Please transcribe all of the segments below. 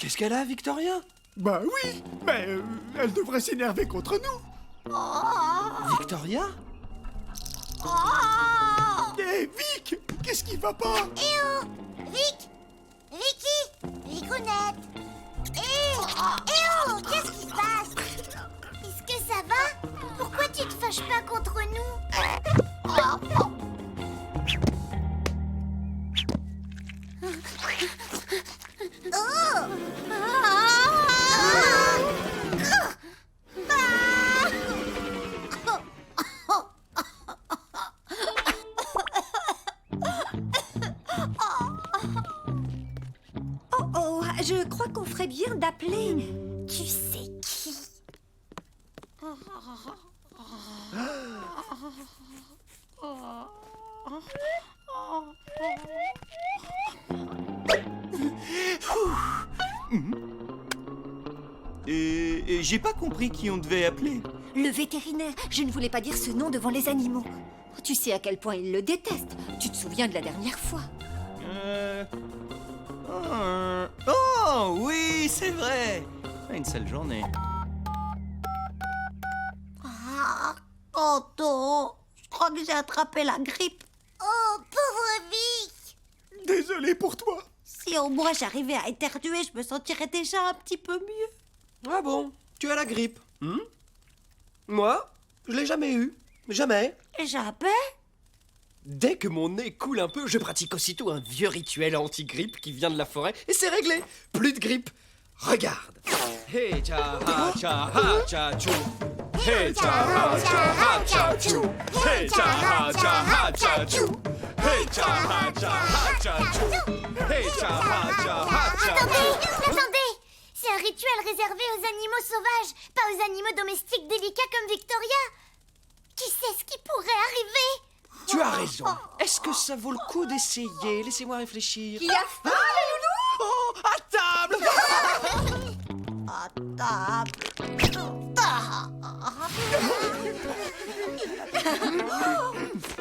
Qu'est-ce qu'elle a, Victoria? Bah oui, mais elle devrait s'énerver contre nous. Victoria? Hé, Vic, qu'est-ce qui va pas? Vic! Vicky! Vicounette! Qu'est-ce qui se passe? Est-ce que ça va? Pourquoi tu te fâches pas contre nous? Oh, je crois qu'on ferait bien d'appeler... Tu sais qui? Et j'ai pas compris qui on devait appeler. Le vétérinaire, je ne voulais pas dire ce nom devant les animaux. Tu sais à quel point il le déteste. Tu te souviens de la dernière fois. Oh, oui, c'est vrai. Une sale journée. Tonton, je crois que j'ai attrapé la grippe. Oh, pauvre Vic! Désolé pour toi. Si au moins j'arrivais à éternuer, je me sentirais déjà un petit peu mieux. Ah bon? Tu as la grippe? Moi, je l'ai jamais eu. Jamais. Jamais? Dès que mon nez coule un peu, je pratique aussitôt un vieux rituel anti-grippe qui vient de la forêt et c'est réglé. Plus de grippe. Regarde. Hey cha ha cha ha cha chou. Hey cha ha cha ha cha chou. Hey cha ha cha ha cha chou. Hey cha ha cha ha cha chou. Hey cha ha cha ha cha chou. Attendez! C'est un rituel réservé aux animaux sauvages, pas aux animaux domestiques délicats comme Victoria. Qui sait ce qui pourrait arriver? Tu as raison. Est-ce que ça vaut le coup d'essayer? Laissez-moi réfléchir. Qui a faim, le loulou? Oh, à table! À table.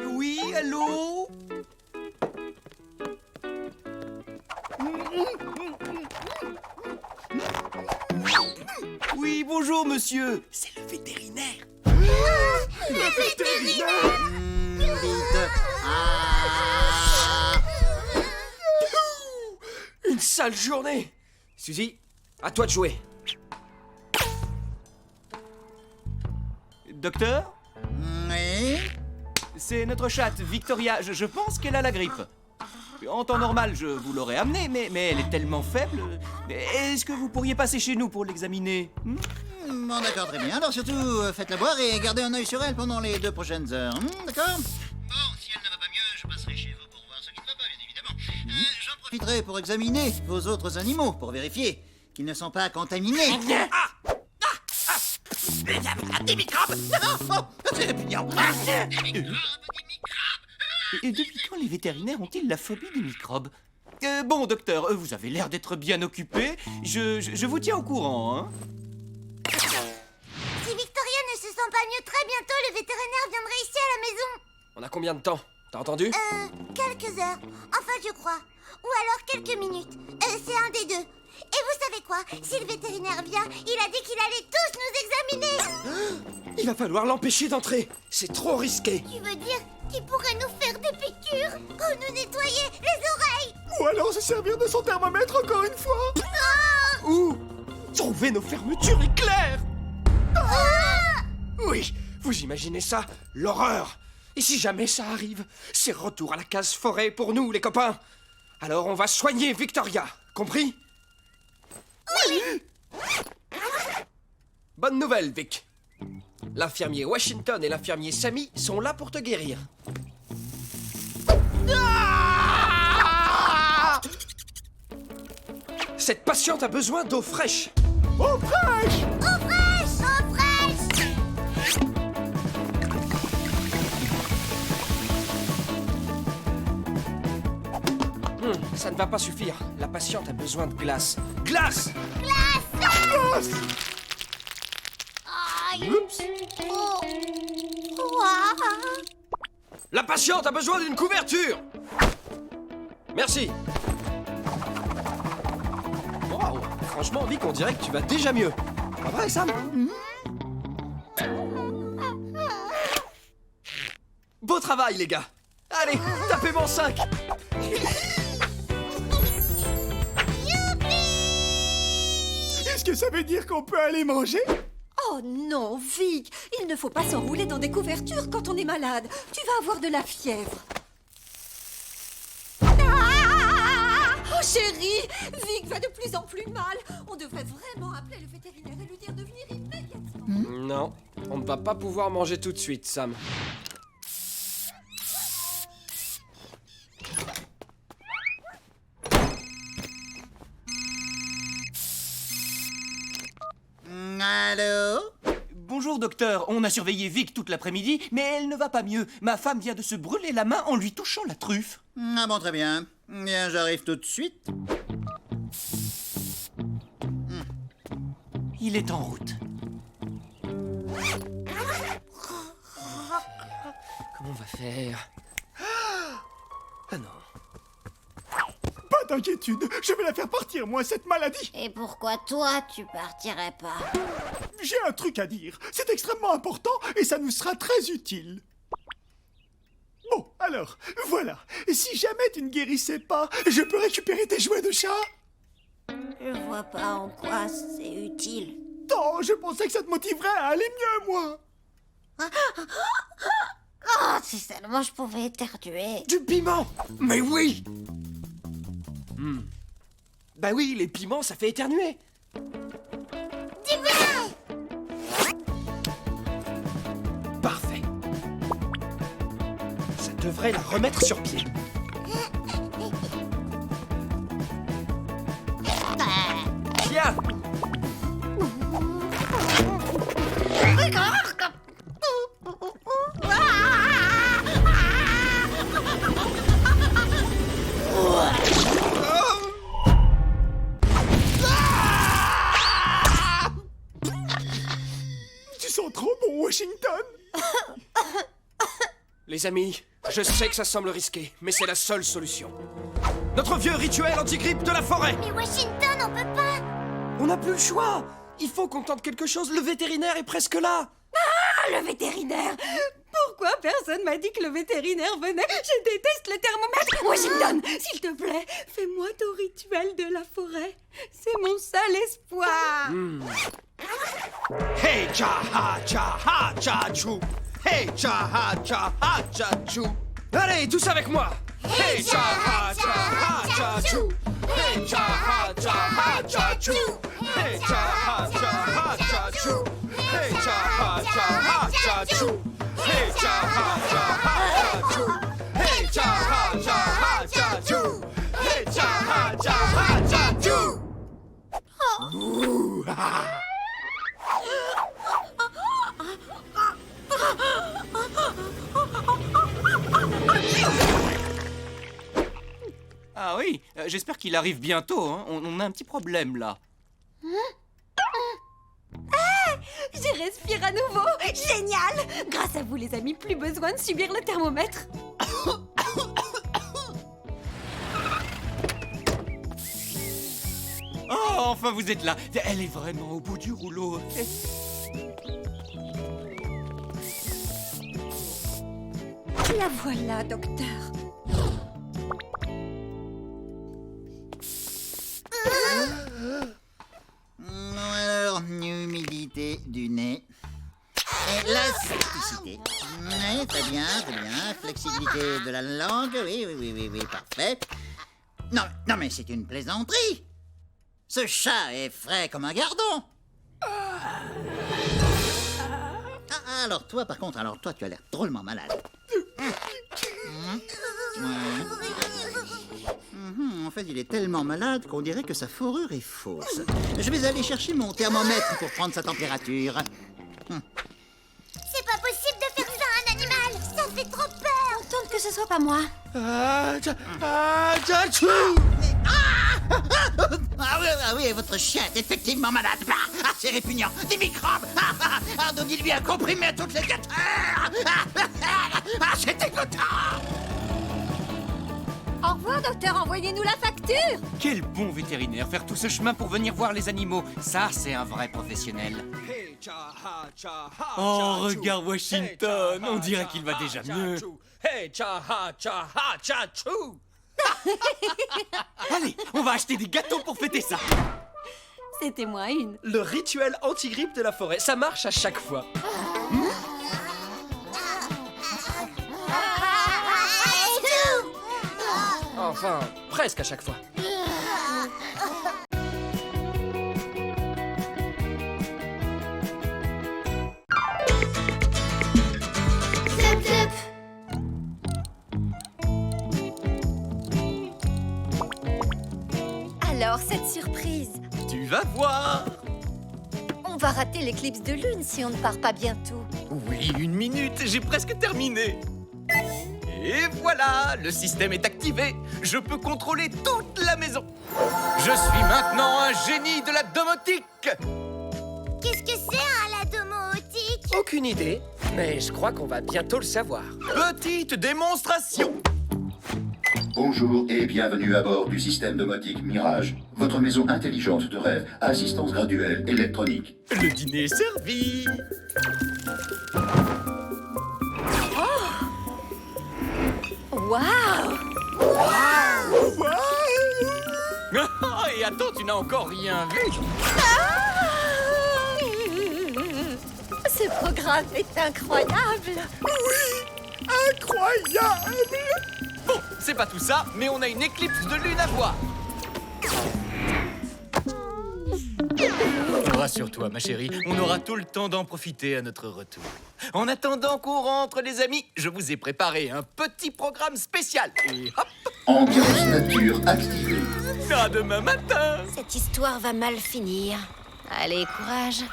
Oui, allô? Oui, bonjour, monsieur. C'est le vétérinaire. Le vétérinaire! Une sale journée. Suzy, à toi de jouer. Docteur? Oui. C'est notre chatte, Victoria. Je pense qu'elle a la grippe. En temps normal, je vous l'aurais amenée, mais elle est tellement faible. Est-ce que vous pourriez passer chez nous pour l'examiner? Bon, d'accord, très bien. Alors surtout, faites-la boire et gardez un œil sur elle pendant les 2 prochaines heures. D'accord? Bon, si elle ne va pas mieux, je passerai chez vous pour voir ce qui ne va pas, bien évidemment. J'en profiterai pour examiner vos autres animaux, pour vérifier qu'ils ne sont pas contaminés. Des microbes! Oh, c'est répugnant! Et depuis quand les vétérinaires ont-ils la phobie des microbes? Bon, docteur, vous avez l'air d'être bien occupé. Je vous tiens au courant, hein? Si Victoria ne se sent pas mieux très bientôt, le vétérinaire viendra ici à la maison. On a combien de temps? T'as entendu? Quelques heures. Enfin, je crois. Ou alors quelques minutes. C'est un des deux. Et vous savez quoi? Si le vétérinaire vient, il a dit qu'il allait tous nous examiner. Il va falloir l'empêcher d'entrer. C'est trop risqué. Tu veux dire qu'il pourrait nous faire des piqûres ou nous nettoyer les oreilles? Ou alors se servir de son thermomètre encore une fois. Ou trouver nos fermetures éclairs. Oui, vous imaginez ça? L'horreur. Et si jamais ça arrive, c'est retour à la case forêt pour nous, les copains. Alors on va soigner Victoria, compris? Oui. Bonne nouvelle, Vic. L'infirmier Washington et l'infirmier Sammy sont là pour te guérir. Cette patiente a besoin d'eau fraîche. Eau fraîche! Eau fraîche! Eau fraîche! Ça ne va pas suffire. La patiente a besoin de glace. Glace! Aïe! Oups. Oh. Ouah. La patiente a besoin d'une couverture. Merci. Wow. Waouh! Franchement, Vic, on dirait que tu vas déjà mieux. Pas vrai, Sam? Beau travail, les gars! Allez, tapez mon 5! Est-ce que ça veut dire qu'on peut aller manger? Oh non, Vic, il ne faut pas s'enrouler dans des couvertures quand on est malade. Tu vas avoir de la fièvre. Ah! Oh chérie, Vic va de plus en plus mal. On devrait vraiment appeler le vétérinaire et lui dire de venir immédiatement. Non, on ne va pas pouvoir manger tout de suite, Sam. Allô? Bonjour docteur, on a surveillé Vic toute l'après-midi, mais elle ne va pas mieux. Ma femme vient de se brûler la main en lui touchant la truffe. Ah bon, très bien. Bien, j'arrive tout de suite. Il est en route. Comment on va faire? Ah non. Pas d'inquiétude, je vais la faire partir, moi, cette maladie. Et pourquoi toi, tu partirais pas? J'ai un truc à dire. C'est extrêmement important et ça nous sera très utile. Bon, alors, voilà. Si jamais tu ne guérissais pas, je peux récupérer tes jouets de chat? Je vois pas en quoi c'est utile. Oh, je pensais que ça te motiverait à aller mieux, moi. Oh, si seulement je pouvais éternuer. Du piment! Mais oui! Bah oui, les piments, ça fait éternuer. Parfait. Ça devrait la remettre sur pied. Tiens! Tu sens trop bon, Washington. Les amis, je sais que ça semble risqué, mais c'est la seule solution. Notre vieux rituel anti-grippe de la forêt! Mais Washington, on peut pas. On n'a plus le choix! Il faut qu'on tente quelque chose, le vétérinaire est presque là! Ah, le vétérinaire! Pourquoi personne m'a dit que le vétérinaire venait? Je déteste le thermomètre! Washington, s'il te plaît, fais-moi ton rituel de la forêt. C'est mon seul espoir. Hey cha ha cha ha cha chou! Hey cha ha cha ha cha chou! Allez, tous avec moi! Hey cha ha cha ha cha chou! Hey cha ha cha ha cha chou! Hey cha ha cha ha cha chou! Hey cha ha cha ha cha chou! Hey cha ha cha ha cha chou! Hey cha ha cha ha cha chou! Hey cha ha cha ha cha chou! Ouh, ah. Ah oui, j'espère qu'il arrive bientôt, hein. On a un petit problème là. Je respire à nouveau. Génial! Grâce à vous, les amis, plus besoin de subir le thermomètre. Oh, enfin vous êtes là. Elle est vraiment au bout du rouleau. La voilà, docteur. Alors, humidité du nez. Et l'élasticité. Oui, très bien, très bien. Flexibilité de la langue. Oui, parfait. Non, mais c'est une plaisanterie. Ce chat est frais comme un gardon. Alors toi, par contre, tu as l'air drôlement malade. En fait, il est tellement malade qu'on dirait que sa fourrure est fausse. Je vais aller chercher mon thermomètre pour prendre sa température. C'est pas possible de faire ça à un animal. Ça me fait trop peur. Contente que ce soit pas moi. Ah oui, votre chien est effectivement malade. C'est répugnant. Des microbes. Donnez-lui un comprimé à toutes les 4 heures. C'est dégoûtant. Au revoir, docteur, envoyez-nous la facture. Quel bon vétérinaire, faire tout ce chemin pour venir voir les animaux. Ça, c'est un vrai professionnel. Hey, cha, ha, cha, ha, Oh, cha, regarde chou. Washington, Hey, cha, on ha, dirait cha, qu'il va ha, déjà cha, mieux. chou. Hey, cha, ha, cha, chou. Allez, on va acheter des gâteaux pour fêter ça. C'était moi une. Le rituel anti-grippe de la forêt, ça marche à chaque fois. Enfin, presque à chaque fois. Alors, cette surprise, Tu vas voir. on va rater l'éclipse de lune si on ne part pas bientôt. Oui, 1 minute, j'ai presque terminé. Et voilà, le système est activé. Je peux contrôler toute la maison. Je suis maintenant un génie de la domotique. Qu'est-ce que c'est un la domotique? Aucune idée, mais je crois qu'on va bientôt le savoir. Petite démonstration. Bonjour et bienvenue à bord du système domotique Mirage, votre maison intelligente de rêve à assistance graduelle électronique. Le dîner est servi. Waouh! Et attends, tu n'as encore rien vu. Ce programme est incroyable! Incroyable! Bon, c'est pas tout ça, mais on a une éclipse de lune à voir. Rassure-toi, ma chérie, on aura tout le temps d'en profiter à notre retour. En attendant qu'on rentre, les amis, je vous ai préparé un petit programme spécial. Et hop, Ambiance nature activée. à demain matin. Cette histoire va mal finir. Allez, courage.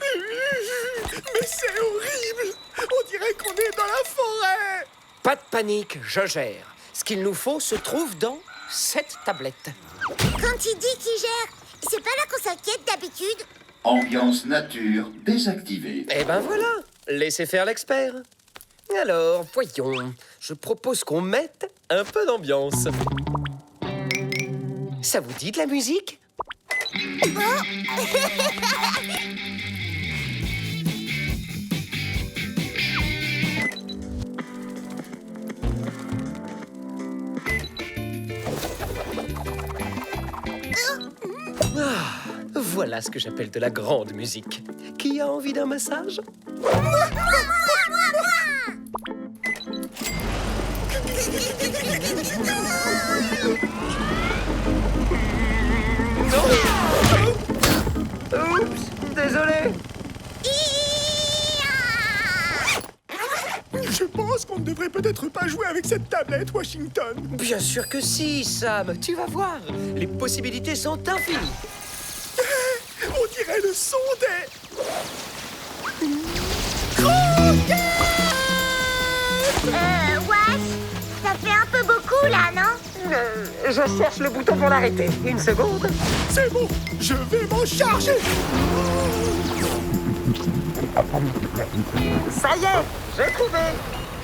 Mais c'est horrible! On dirait qu'on est dans la forêt! Pas de panique, je gère. Ce qu'il nous faut se trouve dans cette tablette. Quand il dit qu'il gère, c'est pas là qu'on s'inquiète d'habitude. Ambiance nature désactivée. Eh ben voilà, laissez faire l'expert. Alors, voyons, je propose qu'on mette un peu d'ambiance. Ça vous dit de la musique? Ah, voilà ce que j'appelle de la grande musique. Qui a envie d'un massage? Oups, désolé. Je pense qu'on ne devrait peut-être pas jouer avec cette tablette, Washington. Bien sûr que si, Sam. Tu vas voir. Les possibilités sont infinies. On dirait le son des... Wesh, ça fait un peu beaucoup là, non? Je cherche le bouton pour l'arrêter. Une seconde. C'est bon, je vais m'en charger. Ça y est, j'ai trouvé.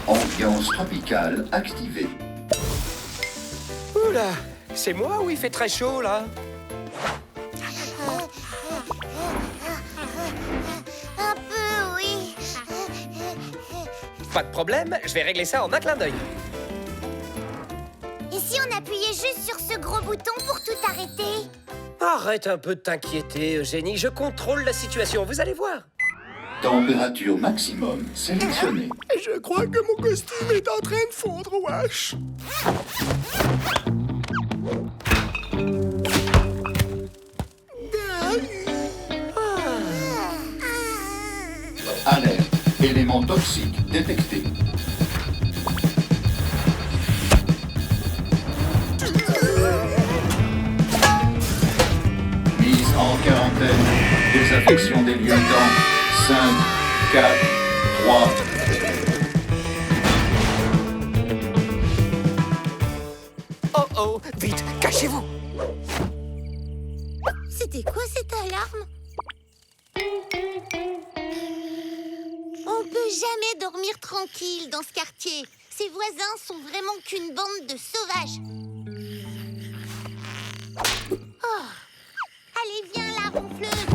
Ambiance tropicale activée. Oula, c'est moi ou il fait très chaud là? Un peu, oui. Pas de problème, je vais régler ça en un clin d'œil. Et si on appuyait juste sur ce gros bouton pour tout arrêter? Arrête un peu de t'inquiéter, Eugénie. Je contrôle la situation, vous allez voir. Température maximum sélectionnée. Je crois que mon costume est en train de fondre, Wash. Alerte. Élément toxique détecté. Mise en quarantaine. Désaffection des lieux dans 5, 4, 3. Oh oh, vite, cachez-vous. C'était quoi cette alarme? On peut jamais dormir tranquille dans ce quartier. Ces voisins sont vraiment qu'une bande de sauvages. Oh. Allez, viens là, ronfleuse.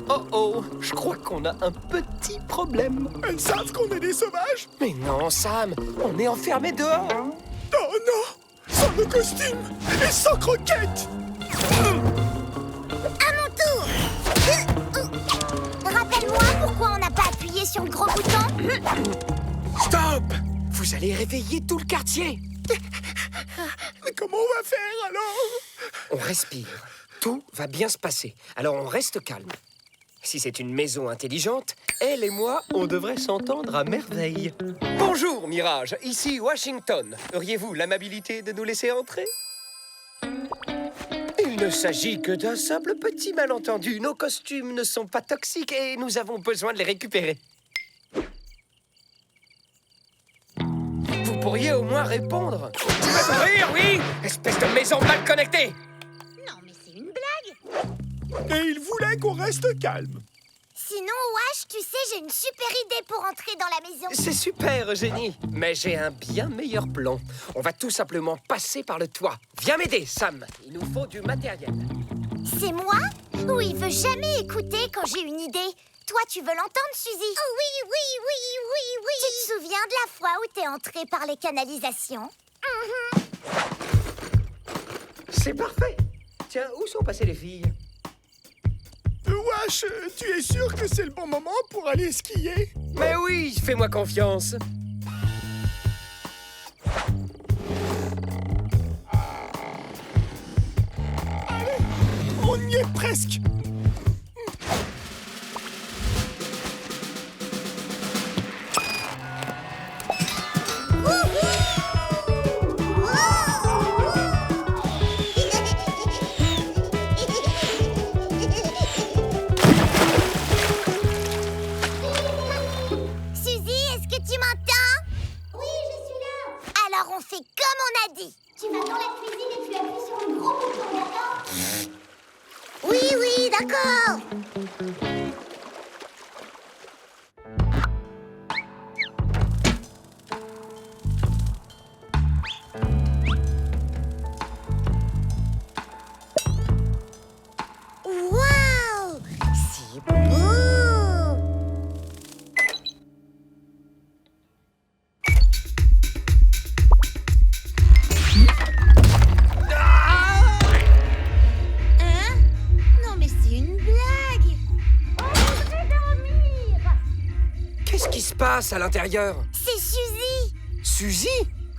Oh oh, je crois qu'on a un petit problème. Elles savent qu'on est des sauvages? Mais non, Sam, on est enfermés dehors. Oh non! Sans nos costumes et sans croquettes! À mon tour. Rappelle-moi pourquoi on n'a pas appuyé sur le gros bouton. Stop! Vous allez réveiller tout le quartier. Mais comment on va faire alors? On respire. Tout va bien se passer. Alors on reste calme. Si c'est une maison intelligente, elle et moi, on devrait s'entendre à merveille. Bonjour, Mirage. Ici Washington. Auriez-vous l'amabilité de nous laisser entrer? Il ne s'agit que d'un simple petit malentendu. Nos costumes ne sont pas toxiques et nous avons besoin de les récupérer. Vous pourriez au moins répondre. Tu vas t'ouvrir, oui? Espèce de maison mal connectée! Non, mais c'est une blague. Et ils voulaient qu'on reste calme. Sinon, Wash, tu sais, j'ai une super idée pour entrer dans la maison. C'est super, Eugénie. Mais j'ai un bien meilleur plan. On va tout simplement passer par le toit. Viens m'aider, Sam. Il nous faut du matériel. C'est moi? Ou il veut jamais écouter quand j'ai une idée? Toi, tu veux l'entendre, Suzy? Oh oui, oui, oui, oui, oui. Tu te souviens de la fois où t'es entrée par les canalisations? C'est parfait. Tiens, où sont passées les filles? Wesh, tu es sûr que c'est le bon moment pour aller skier? Mais oui, fais-moi confiance. Allez, on y est presque. Suzy, est-ce que tu m'entends? Oui, je suis là. Alors, on fait comme on a dit. Tu vas dans la cuisine et tu appuies sur le gros bouton, d'accord? Oui, oui, d'accord. Waouh! C'est beau! Hein? Non mais c'est une blague! On voudrait dormir! Qu'est-ce qui se passe à l'intérieur? C'est Suzy! Suzy?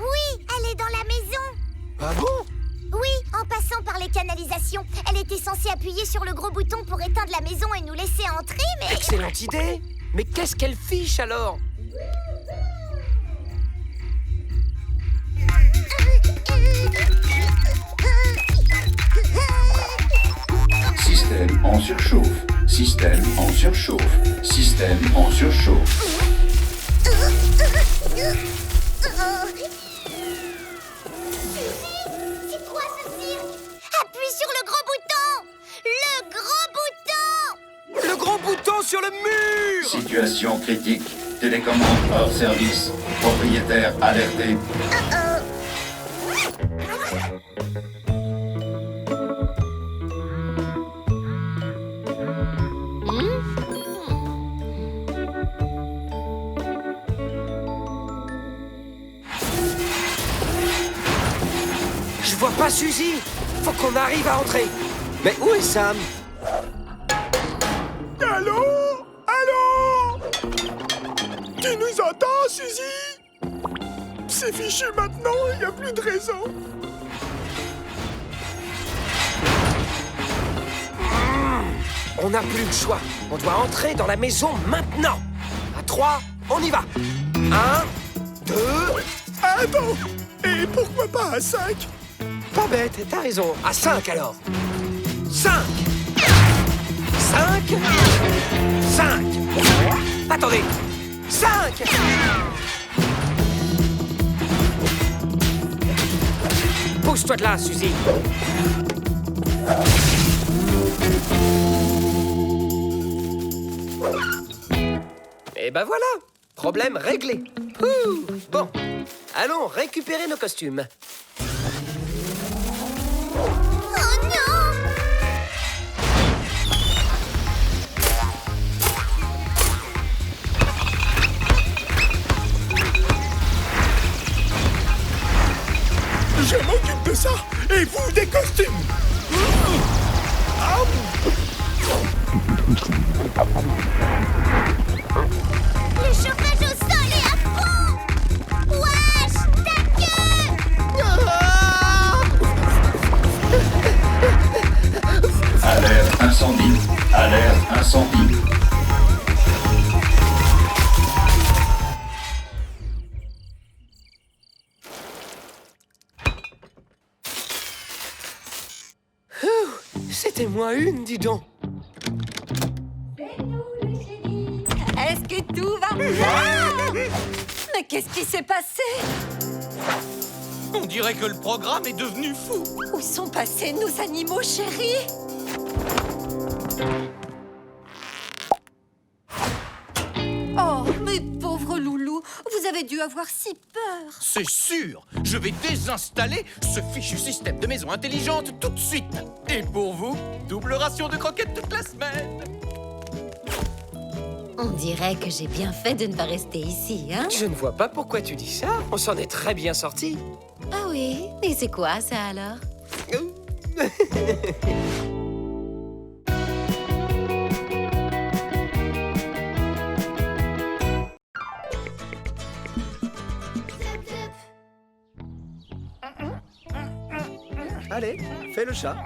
Oui, elle est dans la maison! Ah bon? Oui, en passant par les canalisations. Elle était censée appuyer sur le gros bouton pour éteindre la maison et nous laisser entrer, mais... Excellente idée. Mais qu'est-ce qu'elle fiche alors? Système en surchauffe. Système en surchauffe. Système en surchauffe. C'est quoi ce cirque? Appuie sur le gros bouton! Le gros bouton! Le gros bouton sur le mur! Situation critique. Télécommande hors service. Propriétaire alerté. Je vois pas Suzy. Faut qu'on arrive à entrer. Mais où est Sam? Allô? Allô? Tu nous entends, Suzy? C'est fichu maintenant, il n'y a plus de raison. On n'a plus le choix. On doit entrer dans la maison maintenant. À 3, on y va. 1, 2... Attends! Et pourquoi pas à 5? Pas bête, t'as raison. À 5 alors. 5. 5. 5. Attendez. 5. Pousse-toi de là, Suzy. Et ben voilà. Problème réglé. Ouh, bon, allons récupérer nos costumes. Oh non! Je m'occupe de ça. Et vous, des costumes. Le chauffage au sol est à fond! Wesh! Ta queue! Alerte incendie. Alerte incendie. C'était moins une, dis donc. Est-ce que tout va bien? Mais qu'est-ce qui s'est passé? On dirait que le programme est devenu fou. Où sont passés nos animaux chéris? Oh, mes pauvres loulous, vous avez dû avoir si peur. C'est sûr. Je vais désinstaller ce fichu système de maison intelligente tout de suite. Et pour vous, double ration de croquettes toute la semaine. On dirait que j'ai bien fait de ne pas rester ici, hein? Je ne vois pas pourquoi tu dis ça. On s'en est très bien sortis. Ah oui? Et c'est quoi ça alors? Allez, fais le chat.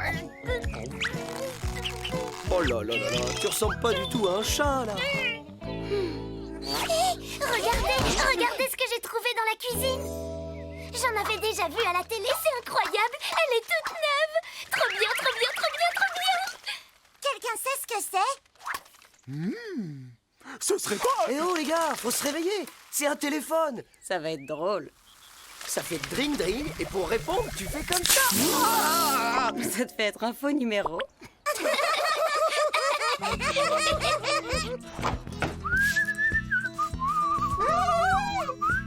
Oh là là là là, tu ressembles pas du tout à un chat, là. Regardez ce que j'ai trouvé dans la cuisine. J'en avais déjà vu à la télé, c'est incroyable. Elle est toute neuve. Trop bien, trop bien, trop bien, trop bien. Quelqu'un sait ce que c'est? Ce serait pas... Eh oh, les gars, faut se réveiller. C'est un téléphone. Ça va être drôle. Ça fait dring dring, et pour répondre, tu fais comme ça. Ça te fait être un faux numéro.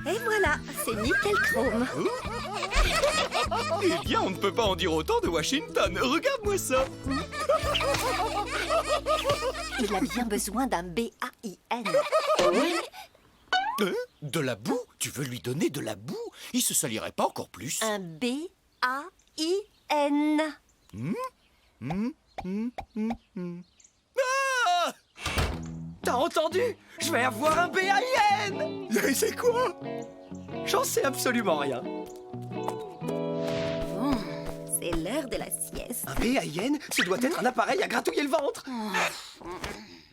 Et voilà, c'est nickel chrome. Eh bien, on ne peut pas en dire autant de Washington. Regarde-moi ça. Il a bien besoin d'un B-A-I-N. De la boue? Tu veux lui donner de la boue? Il se salirait pas encore plus. Un B-A-I-N. Ah! T'as entendu? Je vais avoir un BAIN. Et c'est quoi? J'en sais absolument rien. Bon, c'est l'heure de la sieste. Un BAIN, ce doit être un appareil à gratouiller le ventre.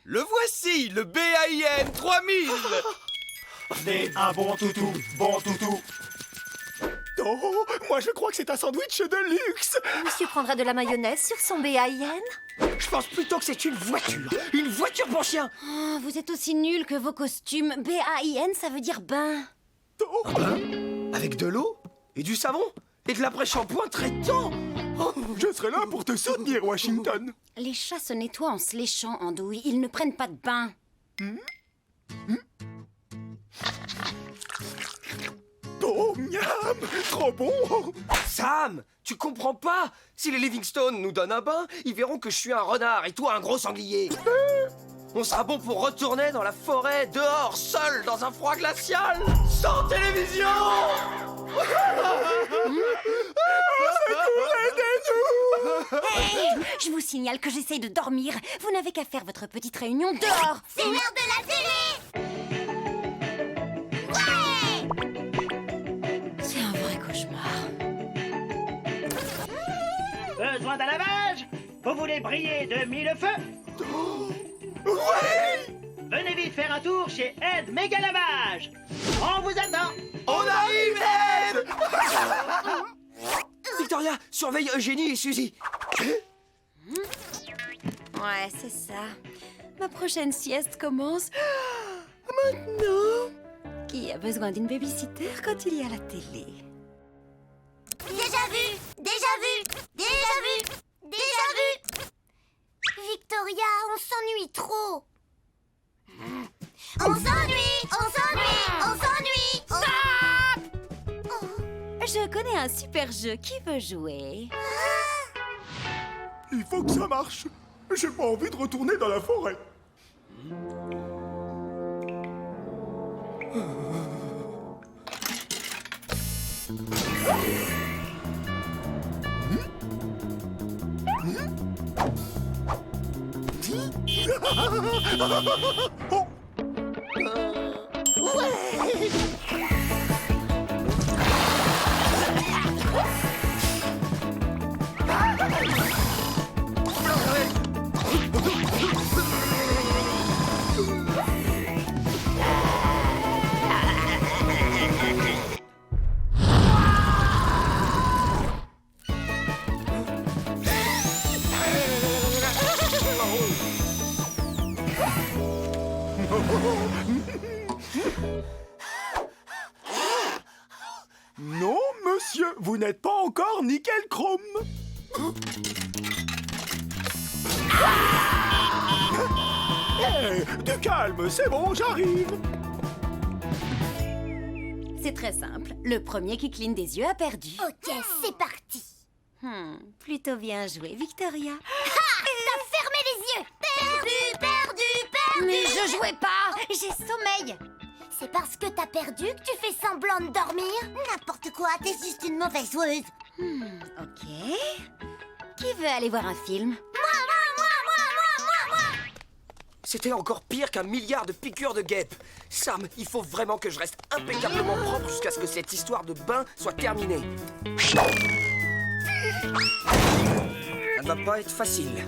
Le voici, le BAIN 3000. Venez, un bon toutou, bon toutou. Oh, moi je crois que c'est un sandwich de luxe. Monsieur prendra de la mayonnaise sur son B-A-I-N. Je pense plutôt que c'est une voiture. Une voiture pour chien. Oh, vous êtes aussi nuls que vos costumes. B-A-I-N, ça veut dire bain. Oh, Avec de l'eau et du savon et de l'après-shampoing traitant. Oh, je serai là pour te soutenir, Washington. Les chats se nettoient en se léchant, Andouille. Ils ne prennent pas de bain. Oh, miam, trop bon. Sam, tu comprends pas? Si les Livingstone nous donnent un bain, ils verront que je suis un renard et toi un gros sanglier. On sera bon pour retourner dans la forêt, dehors, seul, dans un froid glacial, sans télévision. Hey, je vous signale que j'essaye de dormir. Vous n'avez qu'à faire votre petite réunion dehors. C'est l'heure de la télé! Ouais! C'est un vrai cauchemar. Besoin d'un lavage? Vous voulez briller de mille feux? Venez vite faire un tour chez Ed Méga Lavage. On vous attend. On arrive, Ed. Victoria, surveille Eugénie et Suzy. Ouais, c'est ça. Ma prochaine sieste commence maintenant. Qui a besoin d'une babysitter quand il y a la télé? Déjà vu! Déjà vu! Déjà vu! Déjà vu! Victoria, on s'ennuie trop! On s'ennuie! On s'ennuie! Je connais un super jeu. Qui veut jouer? Il faut que ça marche. J'ai pas envie de retourner dans la forêt. Oh. Non, monsieur, vous n'êtes pas encore nickel chrome. Hey, du calme, c'est bon, j'arrive. C'est très simple. Le premier qui cligne des yeux a perdu. Ok, c'est parti. Plutôt bien joué, Victoria. T'as fermé les yeux. Perdu. Mais je jouais pas. J'ai sommeil. C'est parce que t'as perdu que tu fais semblant de dormir? N'importe quoi, t'es juste une mauvaise joueuse. Ok. Qui veut aller voir un film? Moi. C'était encore pire qu'un milliard de piqûres de guêpes. Sam, il faut vraiment que je reste impeccablement propre jusqu'à ce que cette histoire de bain soit terminée. Ça ne va pas être facile.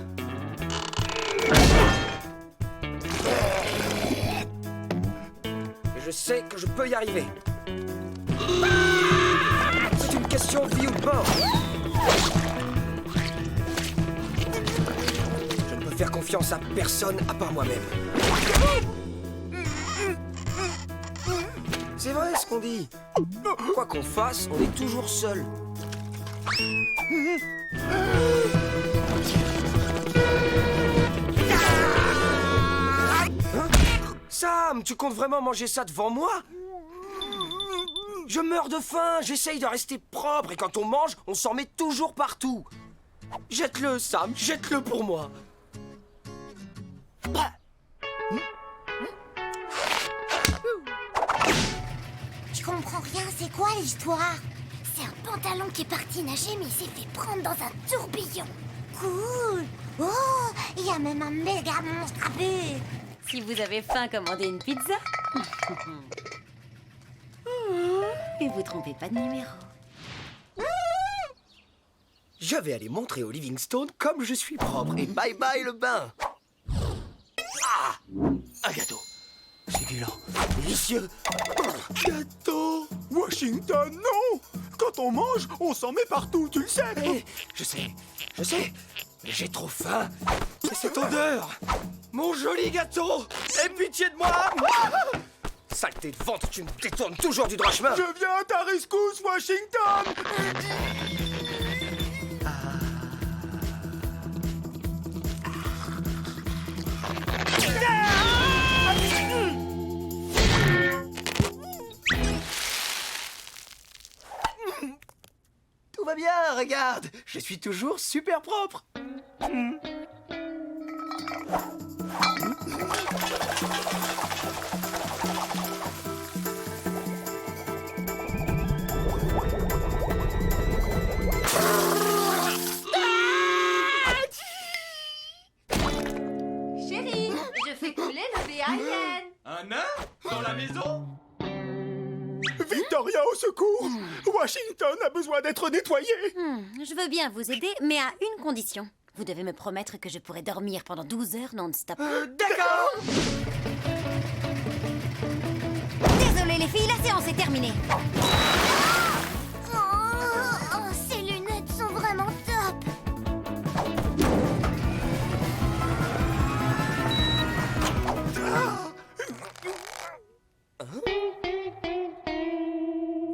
Mais je sais que je peux y arriver. C'est une question de vie ou de mort. Je ne peux faire confiance à personne à part moi-même. C'est vrai ce qu'on dit. Quoi qu'on fasse, on est toujours seul. Sam, tu comptes vraiment manger ça devant moi? Je meurs de faim, j'essaye de rester propre et quand on mange, on s'en met toujours partout. Jette-le, Sam, jette-le pour moi. Je comprends rien, c'est quoi l'histoire? C'est un pantalon qui est parti nager mais il s'est fait prendre dans un tourbillon. Cool. Oh, il y a même un méga monstre à but. Si vous avez faim, commandez une pizza. Et vous trompez pas de numéro. Je vais aller montrer au Livingstone comme je suis propre et bye bye le bain. Ah, un gâteau. Succulent, délicieux. Gâteau. Washington, non. Quand on mange, on s'en met partout, tu le sais. Je sais. Mais j'ai trop faim. C'est cette odeur. Mon joli gâteau. Aie pitié de moi. Saleté de ventre, tu me détournes toujours du droit chemin. Je viens à ta rescousse, Washington. Tout va bien, regarde. Je suis toujours super propre. Chérie, je fais couler le VAN. Un nain? Dans la maison? Victoria, au secours. Washington a besoin d'être nettoyé. Je veux bien vous aider, mais à une condition. Vous devez me promettre que je pourrai dormir pendant 12 heures non-stop. D'accord. Désolée les filles, la séance est terminée. Ces lunettes sont vraiment top.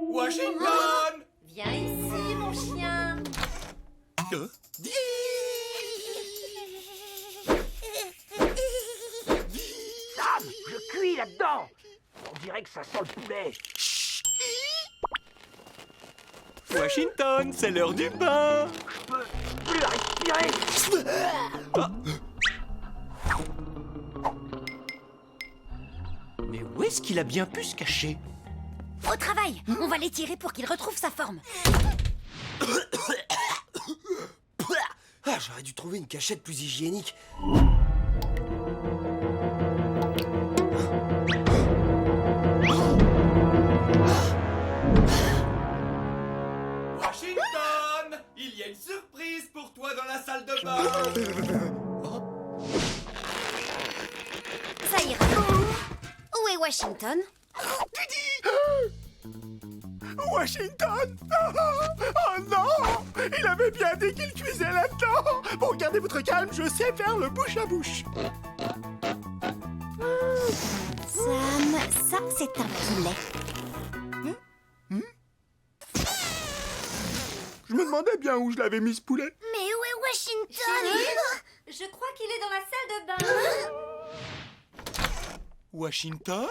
Washington! Viens ici, mon chien. Sam, je cuis là-dedans. On dirait que ça sent le poulet. Washington, c'est l'heure du bain. Plus respirer. Mais où est-ce qu'il a bien pu se cacher? Au travail, on va l'étirer pour qu'il retrouve sa forme. Ah, j'aurais dû trouver une cachette plus hygiénique. Washington, il y a une surprise pour toi dans la salle de bain. Ça ira. Où est Washington? Washington! Oh non! Il avait bien dit qu'il cuisait là-dedans! Bon, gardez votre calme, je sais faire le bouche à bouche! Sam, ça c'est un poulet. Je me demandais bien où je l'avais mis ce poulet. Mais où est Washington? Je crois qu'il est dans la salle de bain. Washington?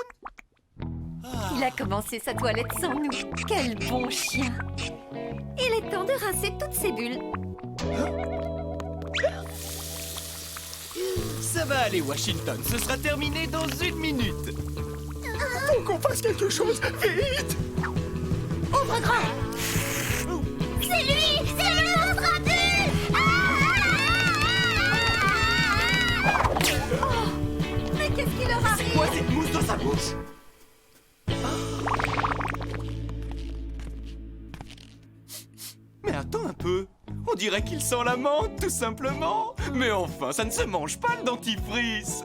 Il a commencé sa toilette sans nous. Quel bon chien. Il est temps de rincer toutes ses bulles. Ça va aller, Washington. Ce sera terminé dans 1 minute. Faut qu'on fasse quelque chose, vite! Ouvre grand! C'est lui! C'est le monstre à bulles! Mais qu'est-ce qui leur arrive? Quoi cette mousse dans sa bouche? Mais attends un peu. On dirait qu'il sent la menthe, tout simplement. Mais enfin, ça ne se mange pas, le dentifrice.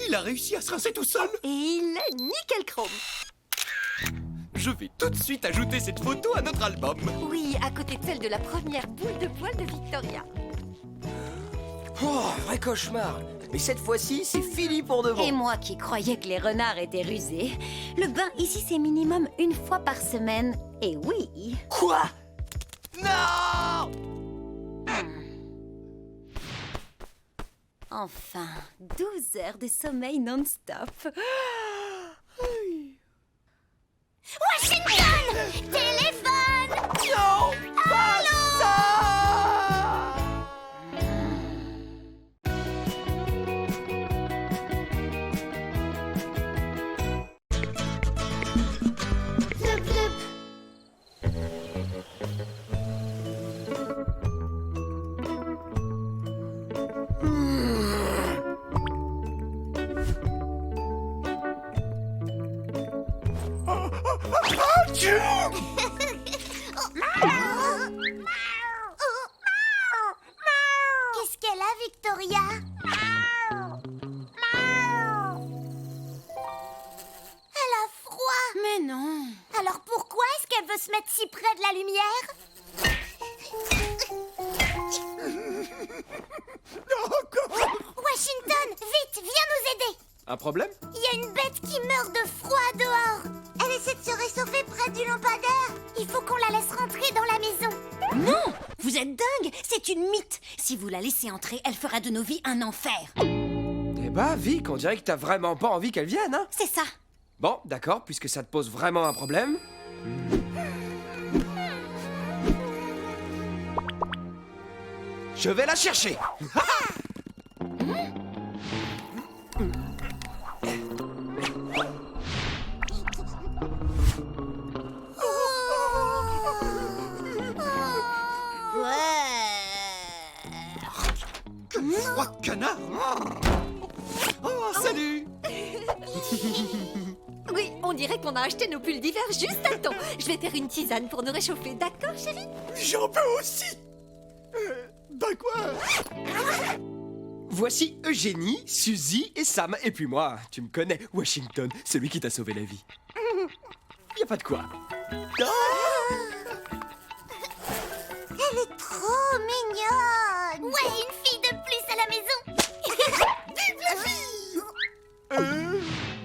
Il a réussi à se rincer tout seul. Et il est nickel chrome. Je vais tout de suite ajouter cette photo à notre album. Oui, à côté de celle de la première boule de poil de Victoria. Oh, vrai cauchemar. Mais cette fois-ci, c'est fini pour de bon. Et moi qui croyais que les renards étaient rusés, le bain ici c'est minimum 1 fois par semaine. Et oui. Quoi? Non! Enfin, 12 heures de sommeil non-stop. Washington! Téléphone! Non! Pas ça! Plup, plup. Qu'est-ce qu'elle a, Victoria? Elle a froid. Mais non. Alors pourquoi est-ce qu'elle veut se mettre si près de la lumière? Washington, vite, viens nous aider. Un problème? Il y a une bête qui meurt de froid dehors. Elle essaie de se réchauffer près du lampadaire. Il faut qu'on la laisse rentrer dans la maison. Non! Vous êtes dingue! C'est une mythe! Si vous la laissez entrer, elle fera de nos vies un enfer. Eh bah, Vic, on dirait que t'as vraiment pas envie qu'elle vienne, hein? C'est ça. Bon, d'accord, puisque ça te pose vraiment un problème. Je vais la chercher. Froid de canard! Oh, salut! Oui, on dirait qu'on a acheté nos pulls d'hiver juste à temps. Je vais faire une tisane pour nous réchauffer, d'accord, chérie? J'en peux aussi! Ben quoi? Voici Eugénie, Suzy et Sam. Et puis moi, tu me connais, Washington, celui qui t'a sauvé la vie. Y a pas de quoi. Elle est trop mignonne. Ouais, une fille de plus à la maison. Vive la vie.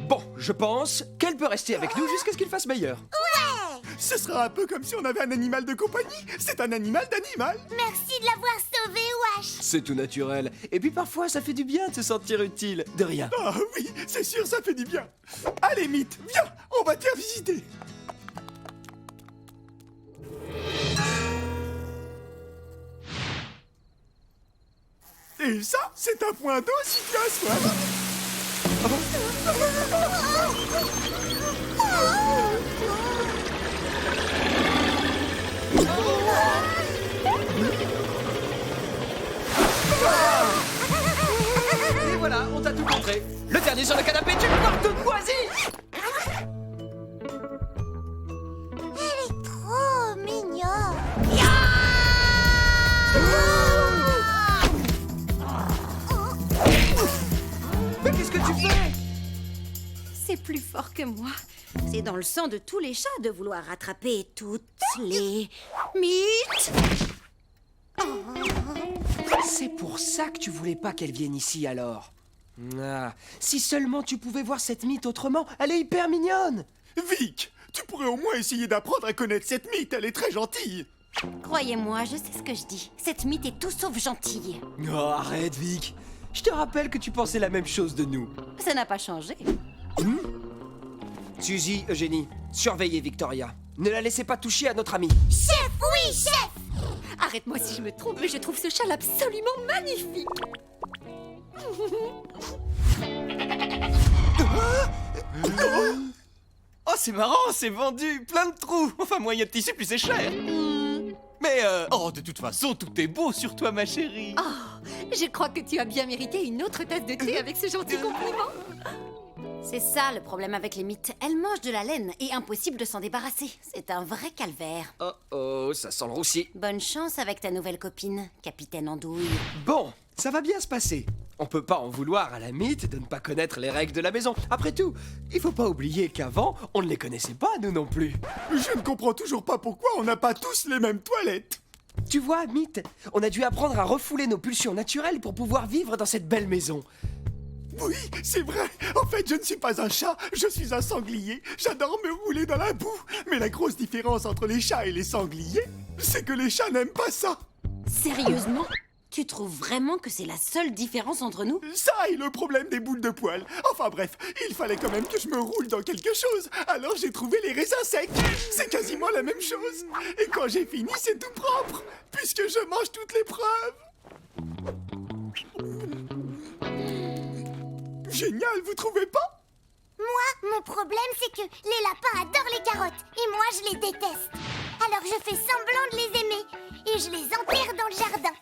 Bon, je pense qu'elle peut rester avec nous jusqu'à ce qu'il fasse meilleur. Ouais. Ce sera un peu comme si on avait un animal de compagnie. C'est un animal d'animal. Merci de l'avoir sauvée, tâches. C'est tout naturel. Et puis parfois, ça fait du bien de se sentir utile. De rien. Ah oui, c'est sûr, ça fait du bien. Allez, Mythe, viens, on va te faire visiter. Et ça, c'est un point d'eau si tu as soif. Et voilà, on t'a tout montré. Le dernier sur le canapé, tu le portes toute moisie. Elle est trop mignonne. Mais qu'est-ce que tu fais? C'est plus fort que moi. C'est dans le sang de tous les chats de vouloir rattraper toutes les mythes. C'est pour ça que tu voulais pas qu'elle vienne ici alors. Ah, si seulement tu pouvais voir cette mythe autrement, elle est hyper mignonne. Vic, tu pourrais au moins essayer d'apprendre à connaître cette mythe, elle est très gentille. Croyez-moi, je sais ce que je dis. Cette mythe est tout sauf gentille. Oh, arrête Vic. Je te rappelle que tu pensais la même chose de nous. Ça n'a pas changé. Suzy, Eugénie, surveillez Victoria. Ne la laissez pas toucher à notre ami. Chef, oui, chef. Arrête-moi si je me trompe, mais je trouve ce châle absolument magnifique. Oh, c'est marrant, c'est vendu, plein de trous. Enfin, moins il y a de tissu, plus c'est cher. Mais, oh, de toute façon, tout est beau sur toi, ma chérie. Oh, je crois que tu as bien mérité une autre tasse de thé avec ce gentil compliment. C'est ça le problème avec les mythes. Elles mangent de la laine et impossible de s'en débarrasser. C'est un vrai calvaire. Oh oh, ça sent le roussi. Bonne chance avec ta nouvelle copine, Capitaine Andouille. Bon, ça va bien se passer. On peut pas en vouloir à la mythe de ne pas connaître les règles de la maison. Après tout, il faut pas oublier qu'avant, on ne les connaissait pas, nous non plus. Je ne comprends toujours pas pourquoi on n'a pas tous les mêmes toilettes. Tu vois, Mythe, on a dû apprendre à refouler nos pulsions naturelles pour pouvoir vivre dans cette belle maison. Oui, c'est vrai. En fait, je ne suis pas un chat, je suis un sanglier. J'adore me rouler dans la boue. Mais la grosse différence entre les chats et les sangliers, c'est que les chats n'aiment pas ça. Sérieusement? Tu trouves vraiment que c'est la seule différence entre nous? Ça et le problème des boules de poils. Enfin bref, il fallait quand même que je me roule dans quelque chose. Alors j'ai trouvé les raisins secs. C'est quasiment la même chose. Et quand j'ai fini, c'est tout propre, puisque je mange toutes les preuves. Génial, vous trouvez pas? Moi, mon problème, c'est que les lapins adorent les carottes. Et moi, je les déteste. Alors je fais semblant de les aimer. Et je les enterre dans le jardin.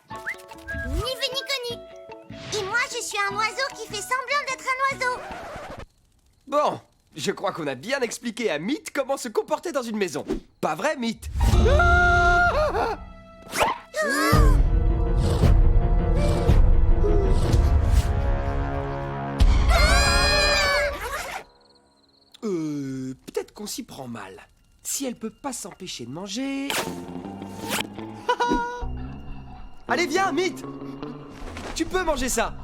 Ni vu ni connu. Et moi, je suis un oiseau qui fait semblant d'être un oiseau. Bon, je crois qu'on a bien expliqué à Mythe comment se comporter dans une maison. Pas vrai, Mythe? Peut-être qu'on s'y prend mal. Si elle peut pas s'empêcher de manger... Allez, viens, Mythe! Tu peux manger ça!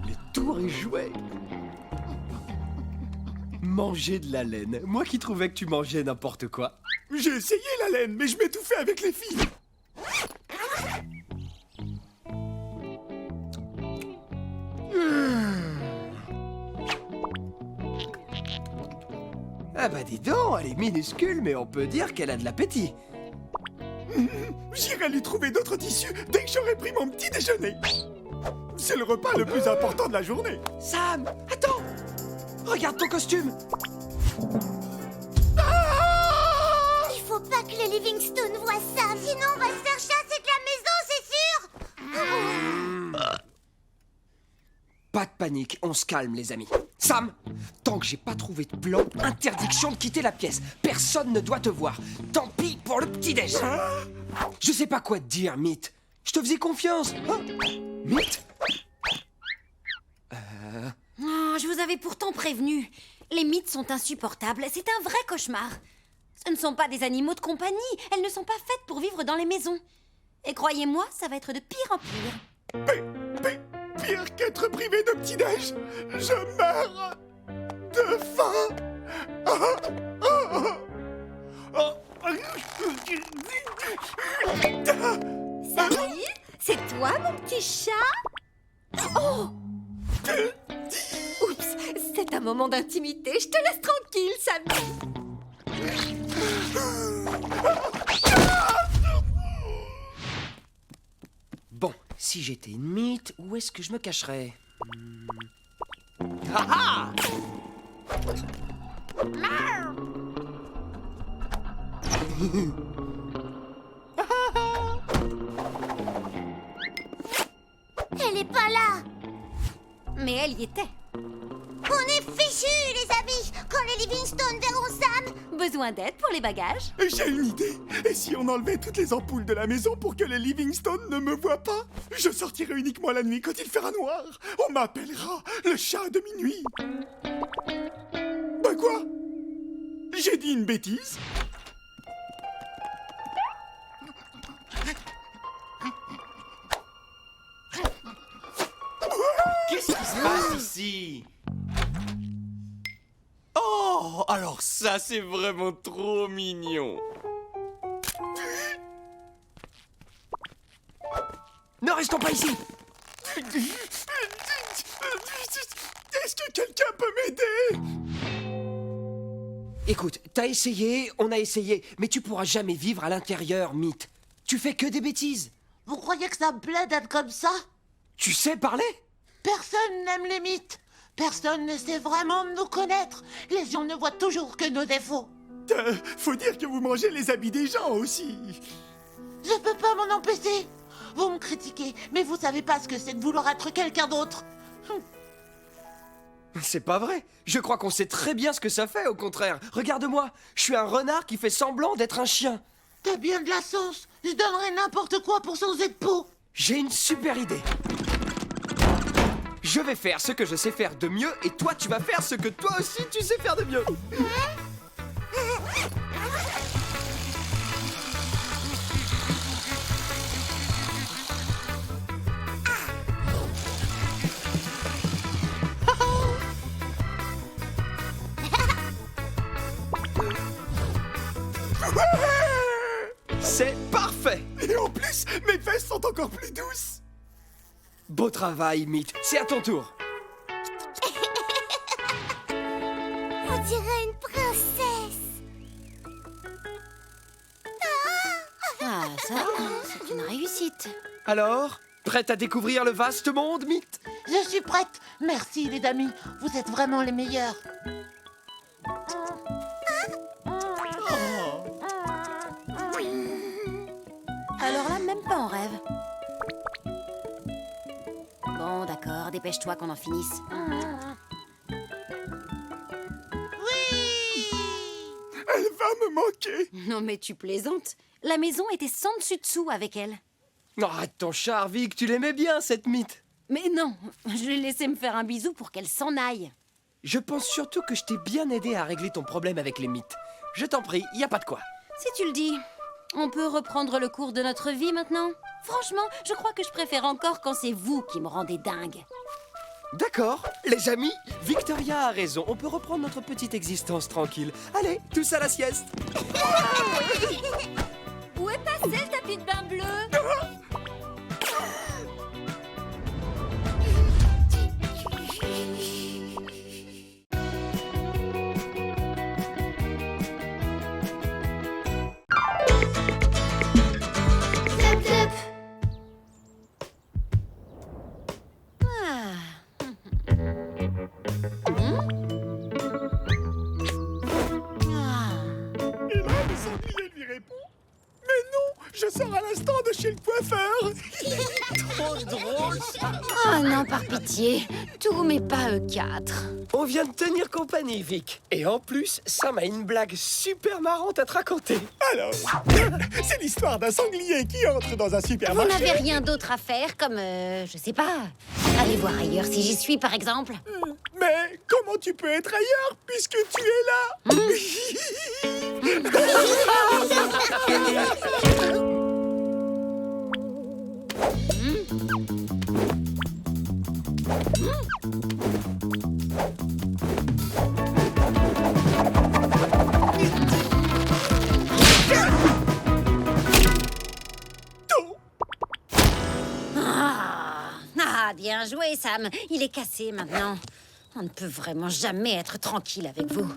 Le tour est joué! Manger de la laine. Moi qui trouvais que tu mangeais n'importe quoi. J'ai essayé la laine, mais je m'étouffais avec les filles. Ah bah dis donc, elle est minuscule, mais on peut dire qu'elle a de l'appétit. J'irai lui trouver d'autres tissus dès que j'aurai pris mon petit déjeuner. C'est le repas le plus important de la journée. Sam, attends! Regarde ton costume! Il faut pas que les Livingstone voient ça. Sinon, on va se faire chasser de la maison, c'est sûr. Pas de panique, on se calme les amis. Sam, tant que j'ai pas trouvé de plan, interdiction de quitter la pièce. Personne ne doit te voir. Tant pis pour le petit-déj. Je sais pas quoi te dire, Mythe. Je te faisais confiance. Hein? Mythe? Oh, je vous avais pourtant prévenu. Les mythes sont insupportables. C'est un vrai cauchemar. Ce ne sont pas des animaux de compagnie. Elles ne sont pas faites pour vivre dans les maisons. Et croyez-moi, ça va être de pire en pire. Pire qu'être privé de petit-déj. Je meurs de faim. Samy, c'est toi, mon petit chat? Oh! Oups, c'est un moment d'intimité. Je te laisse tranquille, Samy. Bon, si j'étais une mythe, où est-ce que je me cacherais? Ah ah! Elle est pas là. Mais elle y était. On est fichus, les amis. Quand les Livingstone verront Sam. Besoin d'aide pour les bagages? J'ai une idée. Et si on enlevait toutes les ampoules de la maison pour que les Livingstone ne me voient pas? Je sortirai uniquement la nuit quand il fera noir. On m'appellera le chat de minuit. Bah quoi? J'ai dit une bêtise? Qu'est-ce qui se passe ici? Oh, alors ça, c'est vraiment trop mignon. Ne restons pas ici! Est-ce que quelqu'un peut m'aider? Écoute, t'as essayé, on a essayé, mais tu pourras jamais vivre à l'intérieur, mythe. Tu fais que des bêtises. Vous croyez que ça me plaît d'être comme ça? Tu sais parler? Personne n'aime les mythes. Personne ne sait vraiment nous connaître. Les gens ne voient toujours que nos défauts. Faut dire que vous mangez les habits des gens aussi. Je peux pas m'en empêcher. Vous me critiquez, mais vous savez pas ce que c'est de vouloir être quelqu'un d'autre. C'est pas vrai. Je crois qu'on sait très bien ce que ça fait, au contraire. Regarde-moi, je suis un renard qui fait semblant d'être un chien. T'as bien de la chance. Je donnerais n'importe quoi pour changer de peau. J'ai une super idée. Je vais faire ce que je sais faire de mieux et toi, tu vas faire ce que toi aussi tu sais faire de mieux. C'est parfait. Et en plus, mes fesses sont encore plus douces. Beau travail, mythe. C'est à ton tour. On dirait une princesse. Ah, ça, c'est une réussite. Alors, prête à découvrir le vaste monde, mythe? Je suis prête. Merci, les amis. Vous êtes vraiment les meilleurs. Alors là, même pas en rêve. Bon, d'accord, dépêche-toi qu'on en finisse. Elle va me manquer. Non mais tu plaisantes. La maison était sans dessus-dessous avec elle. Arrête ton char, Vic, tu l'aimais bien, cette mythe. Mais non, je l'ai laissé me faire un bisou pour qu'elle s'en aille. Je pense surtout que je t'ai bien aidé à régler ton problème avec les mythes. Je t'en prie, y a pas de quoi. Si tu le dis, on peut reprendre le cours de notre vie maintenant? Franchement, je crois que je préfère encore quand c'est vous qui me rendez dingue. D'accord, les amis, Victoria a raison. On peut reprendre notre petite existence tranquille. Allez, tous à la sieste. Où est passé le tapis de bain bleu? Et là, le sanglier lui répond: mais non, je sors à l'instant de chez le coiffeur. Trop drôle, ça. Oh non, par pitié, tous mes pas E4. On vient de tenir compagnie, Vic. Et en plus, Sam a une blague super marrante à te raconter. Alors, c'est l'histoire d'un sanglier qui entre dans un Vous supermarché. n'avez rien d'autre à faire comme, je sais pas, aller voir ailleurs si j'y suis par exemple. Mais comment tu peux être ailleurs puisque tu es là? Bien joué, Sam. Il est cassé maintenant. On ne peut vraiment jamais être tranquille avec vous.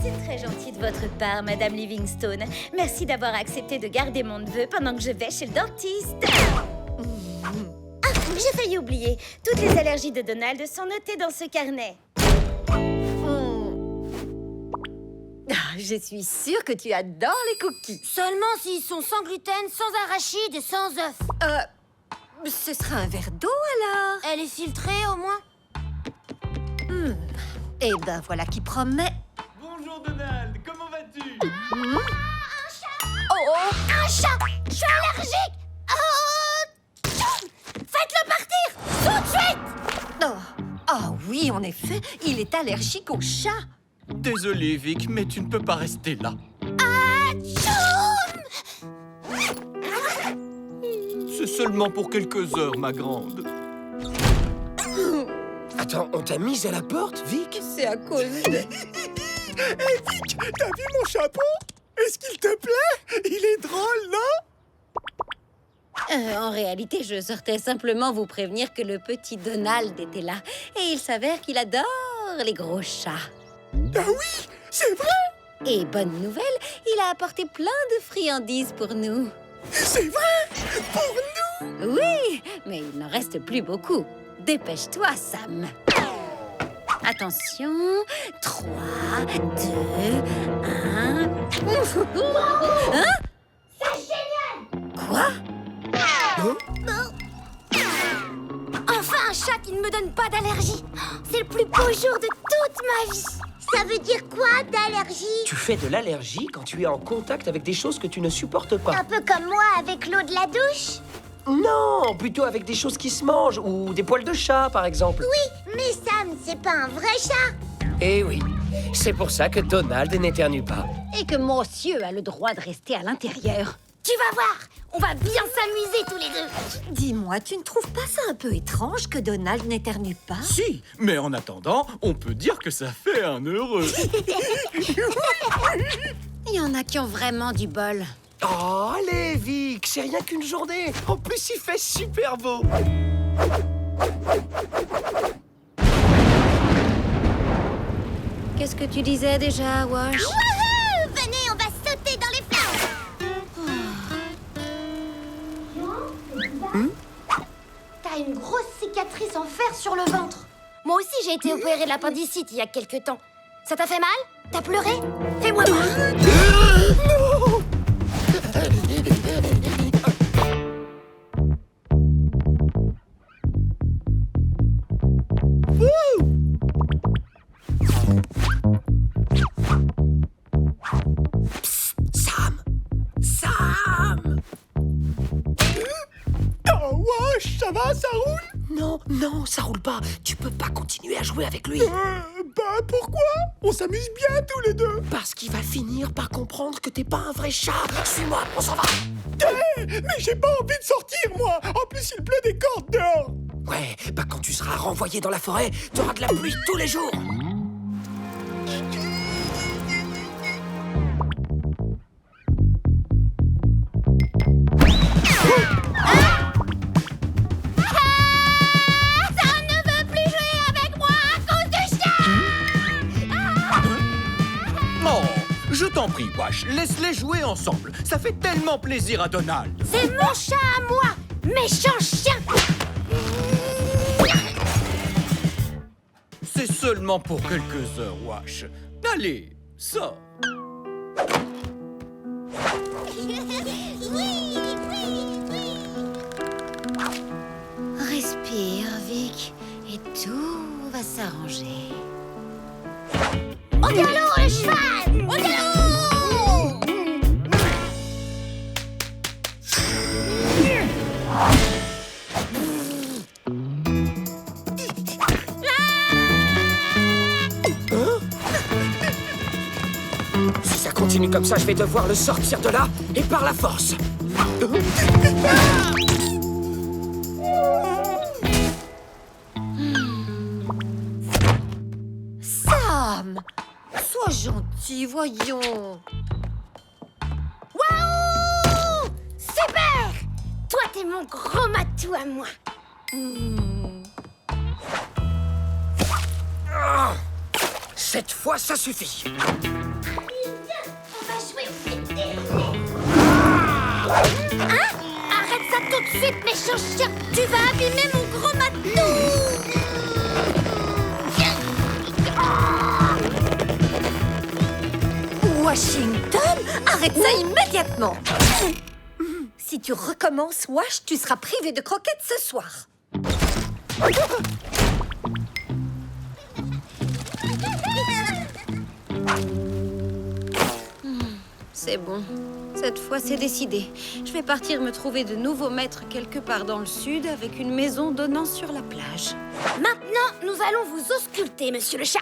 C'est très gentil de votre part, Madame Livingstone. Merci d'avoir accepté de garder mon neveu pendant que je vais chez le dentiste. Ah, j'ai failli oublier. Toutes les allergies de Donald sont notées dans ce carnet. Je suis sûre que tu adores les cookies. Seulement s'ils sont sans gluten, sans arachides et sans œufs. Ce sera un verre d'eau alors. Elle est filtrée au moins. Eh ben voilà qui promet. Bonjour Donald, comment vas-tu? Un chat! Je suis allergique! Faites-le partir! Tout de suite! Ah oui, en effet, il est allergique aux chats. Désolé Vic, mais tu ne peux pas rester là. C'est seulement pour quelques heures, ma grande. Attends, on t'a mise à la porte, Vic? C'est à cause de... Hé, Vic, t'as vu mon chapeau? Est-ce qu'il te plaît? Il est drôle, non? En réalité, je sortais simplement vous prévenir que le petit Donald était là. Et il s'avère qu'il adore les gros chats. Ah oui, c'est vrai! Et bonne nouvelle, il a apporté plein de friandises pour nous. C'est vrai! Pour nous! Oui, mais il n'en reste plus beaucoup. Dépêche-toi, Sam. Attention, 3, 2, 1... Hein? C'est génial! Quoi? Enfin un chat qui ne me donne pas d'allergie! C'est le plus beau jour de toute ma vie! Ça veut dire quoi, d'allergie? Tu fais de l'allergie quand tu es en contact avec des choses que tu ne supportes pas. Un peu comme moi avec l'eau de la douche? Non, plutôt avec des choses qui se mangent, ou des poils de chat, par exemple. Oui, mais Sam, c'est pas un vrai chat! Eh oui, c'est pour ça que Donald n'éternue pas. Et que monsieur a le droit de rester à l'intérieur. Tu vas voir! On va bien s'amuser tous les deux! Dis-moi, tu ne trouves pas ça un peu étrange que Donald n'éternue pas? Si, mais en attendant, on peut dire que ça fait un heureux. Il y en a qui ont vraiment du bol. Oh, allez, Vic, c'est rien qu'une journée. En plus, il fait super beau. Qu'est-ce que tu disais déjà, Wash? Wouhou! Venez, on va sauter dans les flammes! T'as une grosse cicatrice en fer sur le ventre. Moi aussi, j'ai été opérée de l'appendicite il y a quelque temps. Ça t'a fait mal? T'as pleuré? Fais-moi voir! Sam! Sam! Oh, wesh, ça va, ça roule? Non, non, ça roule pas. Tu peux pas continuer à jouer avec lui. Bah, pourquoi? On s'amuse bien tous les deux. Parce qu'il va finir par comprendre que t'es pas un vrai chat. Suis-moi, on s'en va. Mais j'ai pas envie de sortir, moi. En plus, il pleut des cordes dehors. Ouais, bah quand tu seras renvoyé dans la forêt, t'auras de la pluie tous les jours. Oh, je t'en prie, Wash, laisse-les jouer ensemble. Ça fait tellement plaisir à Donald. C'est mon chat à moi! Méchant chien! C'est seulement pour quelques heures, Wash. Allez, sors. Respire, Vic, et tout va s'arranger. Au galop, le cheval! Au galop! Si ça continue comme ça, je vais devoir le sortir de là, et par la force. Sam! Sois gentil, voyons. Waouh! mon gros matou à moi. Cette fois, ça suffit. On va jouer au vétérinaire. Hein? Arrête ça tout de suite, méchant chien. Tu vas abîmer mon gros matou. Washington, arrête ça immédiatement. Si tu recommences, Wash, tu seras privé de croquettes ce soir. C'est bon. Cette fois, c'est décidé. Je vais partir me trouver de nouveaux maîtres quelque part dans le sud avec une maison donnant sur la plage. Maintenant, nous allons vous ausculter, monsieur le chat.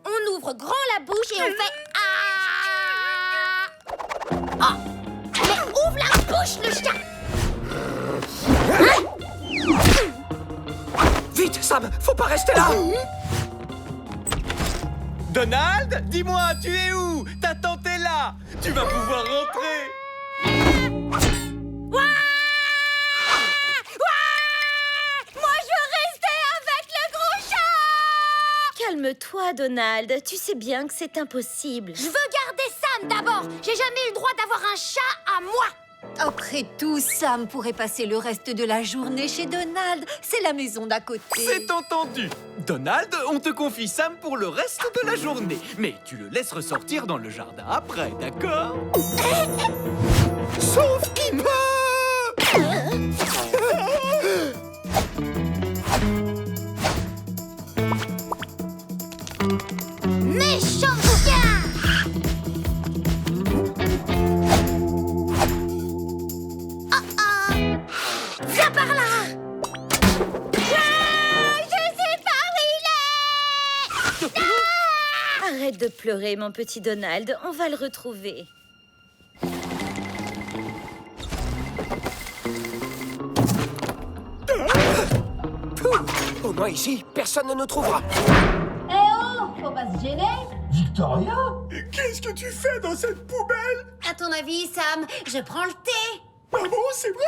On ouvre grand la bouche et on fait ah. Ah. Mais ouvre la bouche, le chat. Vite, Sam, faut pas rester là. Donald, dis-moi, tu es où? Ta tante est là. Tu vas pouvoir rentrer. Moi, je veux rester avec le gros chat. Calme-toi, Donald. Tu sais bien que c'est impossible. Je veux garder Sam d'abord. J'ai jamais eu le droit d'avoir un chat à moi. Après tout, Sam pourrait passer le reste de la journée chez Donald. C'est la maison d'à côté. C'est entendu. Donald, on te confie Sam pour le reste de la journée. Mais tu le laisses ressortir dans le jardin après, d'accord? Sauf qu'il peut. Méchant chien. Viens par là. Je sais pas où il est. Arrête de pleurer, mon petit Donald. On va le retrouver. Au moins ici, personne ne nous trouvera. Eh oh, faut pas se gêner. Victoria? Qu'est-ce que tu fais dans cette poubelle? À ton avis, Sam, je prends le thé. Ah bon, c'est vrai?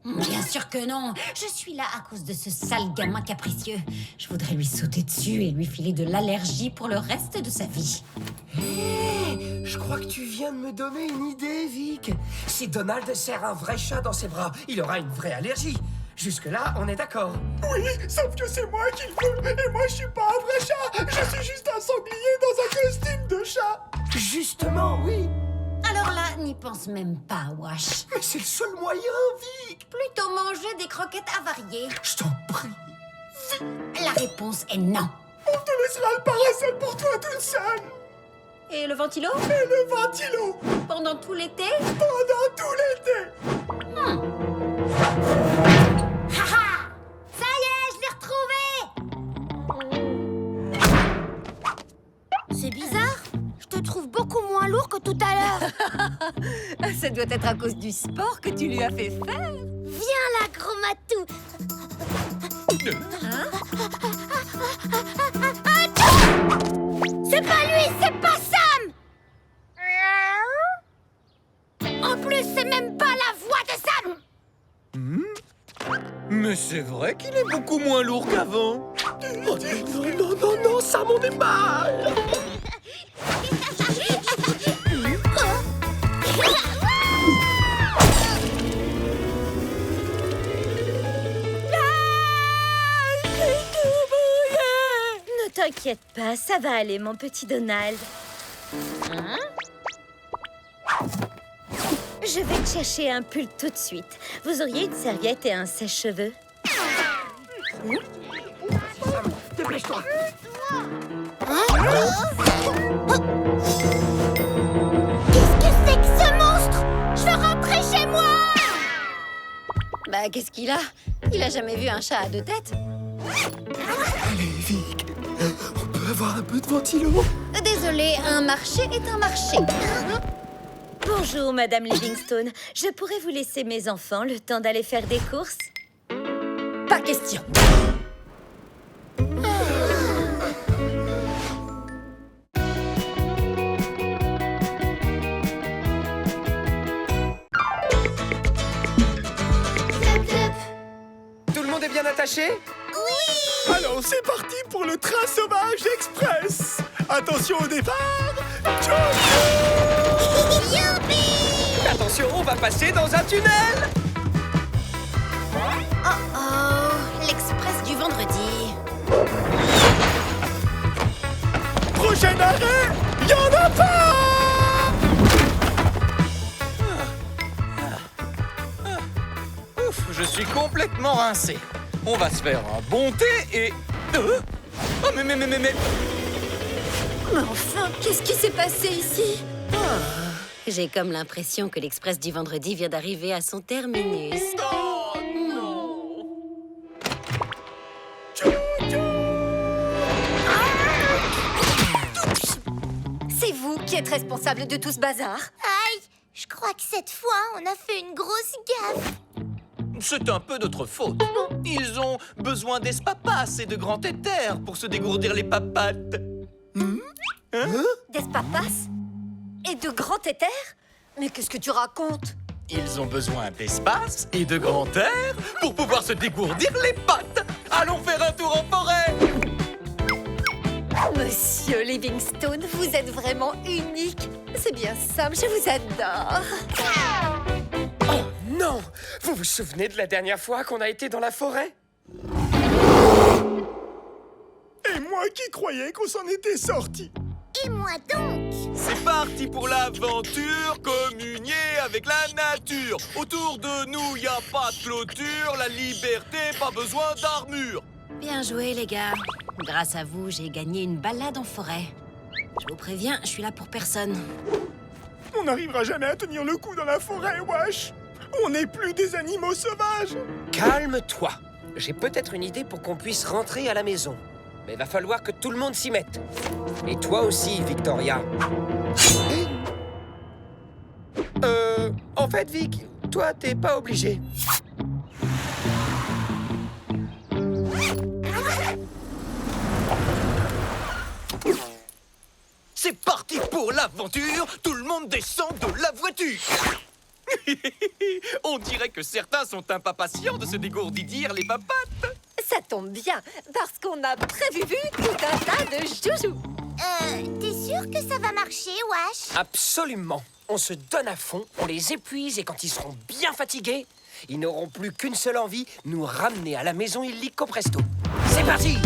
Bien sûr que non. Je suis là à cause de ce sale gamin capricieux. Je voudrais lui sauter dessus et lui filer de l'allergie pour le reste de sa vie. Hé, je crois que tu viens de me donner une idée, Vic. Si Donald serre un vrai chat dans ses bras, il aura une vraie allergie. Jusque-là, on est d'accord. Oui, sauf que c'est moi qui le veux. Et moi, je suis pas un vrai chat. Je suis juste un sanglier dans un costume de chat. Justement, oui. Alors là, n'y pense même pas, Wash. Mais c'est le seul moyen, Vic. Plutôt manger des croquettes avariées. Je t'en prie. La réponse est non. On te laissera le parasol pour toi toute seule. Et le ventilo? Et le ventilo. Pendant tout l'été? Pendant tout l'été. Haha. Ça y est, je l'ai retrouvé. C'est bizarre. Je te trouve beaucoup moins lourd que tout à l'heure. Ça doit être à cause du sport que tu lui as fait faire. Viens là, gros matou. C'est pas lui, c'est pas Sam. En plus, c'est même pas la voix de Sam. Mais c'est vrai qu'il est beaucoup moins lourd qu'avant. Oh, non, Sam, on est mal. Ne t'inquiète pas, ça va aller, mon petit Donald. Hein? Je vais te chercher un pull tout de suite. Vous auriez une serviette et un sèche-cheveux? Dépêche-toi. Qu'est-ce que c'est que ce monstre? Je veux rentrer chez moi. Bah, qu'est-ce qu'il a? Il a jamais vu un chat à deux têtes. Allez, Vic. On peut avoir un peu de ventilo? Désolé, un marché est un marché. Bonjour, Madame Livingstone. Je pourrais vous laisser mes enfants le temps d'aller faire des courses? Pas question. Cette monde est bien attaché? Oui! Alors c'est parti pour le train sauvage express. Attention au départ. Tchou! Youpi! Attention, on va passer dans un tunnel! Oh, l'express du vendredi. Prochain arrêt, y en a pas. Ouf, je suis complètement rincé. On va se faire un bon thé et... Oh, mais... Mais enfin, qu'est-ce qui s'est passé ici? J'ai comme l'impression que l'express du vendredi vient d'arriver à son terminus. Oh non! C'est vous qui êtes responsable de tout ce bazar. Aïe! Je crois que cette fois, on a fait une grosse gaffe. C'est un peu notre faute. Ils ont besoin d'espapaces et de grands éthers pour se dégourdir les papates. D'espapaces? Et de grands éthers? Mais qu'est-ce que tu racontes? Ils ont besoin d'espace et de grand air pour pouvoir se dégourdir les pattes. Allons faire un tour en forêt. Monsieur Livingstone, vous êtes vraiment unique. C'est bien simple, je vous adore. Oh non! Vous vous souvenez de la dernière fois qu'on a été dans la forêt? Et moi qui croyais qu'on s'en était sorti. Et moi donc? C'est parti pour l'aventure, communier avec la nature. Autour de nous, y a pas de clôture, la liberté, pas besoin d'armure. Bien joué, les gars. Grâce à vous, j'ai gagné une balade en forêt. Je vous préviens, je suis là pour personne. On n'arrivera jamais à tenir le coup dans la forêt, wesh. On n'est plus des animaux sauvages. Calme-toi. J'ai peut-être une idée pour qu'on puisse rentrer à la maison. Mais va falloir que tout le monde s'y mette. Et toi aussi, Victoria. En fait, Vic, toi, t'es pas obligé. C'est parti pour l'aventure. Tout le monde descend de la voiture. On dirait que certains sont impatients de se dégourdir les papates. Ça tombe bien, parce qu'on a prévu tout un tas de joujoux. T'es sûr que ça va marcher, wesh? Absolument. On se donne à fond, on les épuise et quand ils seront bien fatigués, ils n'auront plus qu'une seule envie, nous ramener à la maison illico presto. C'est parti!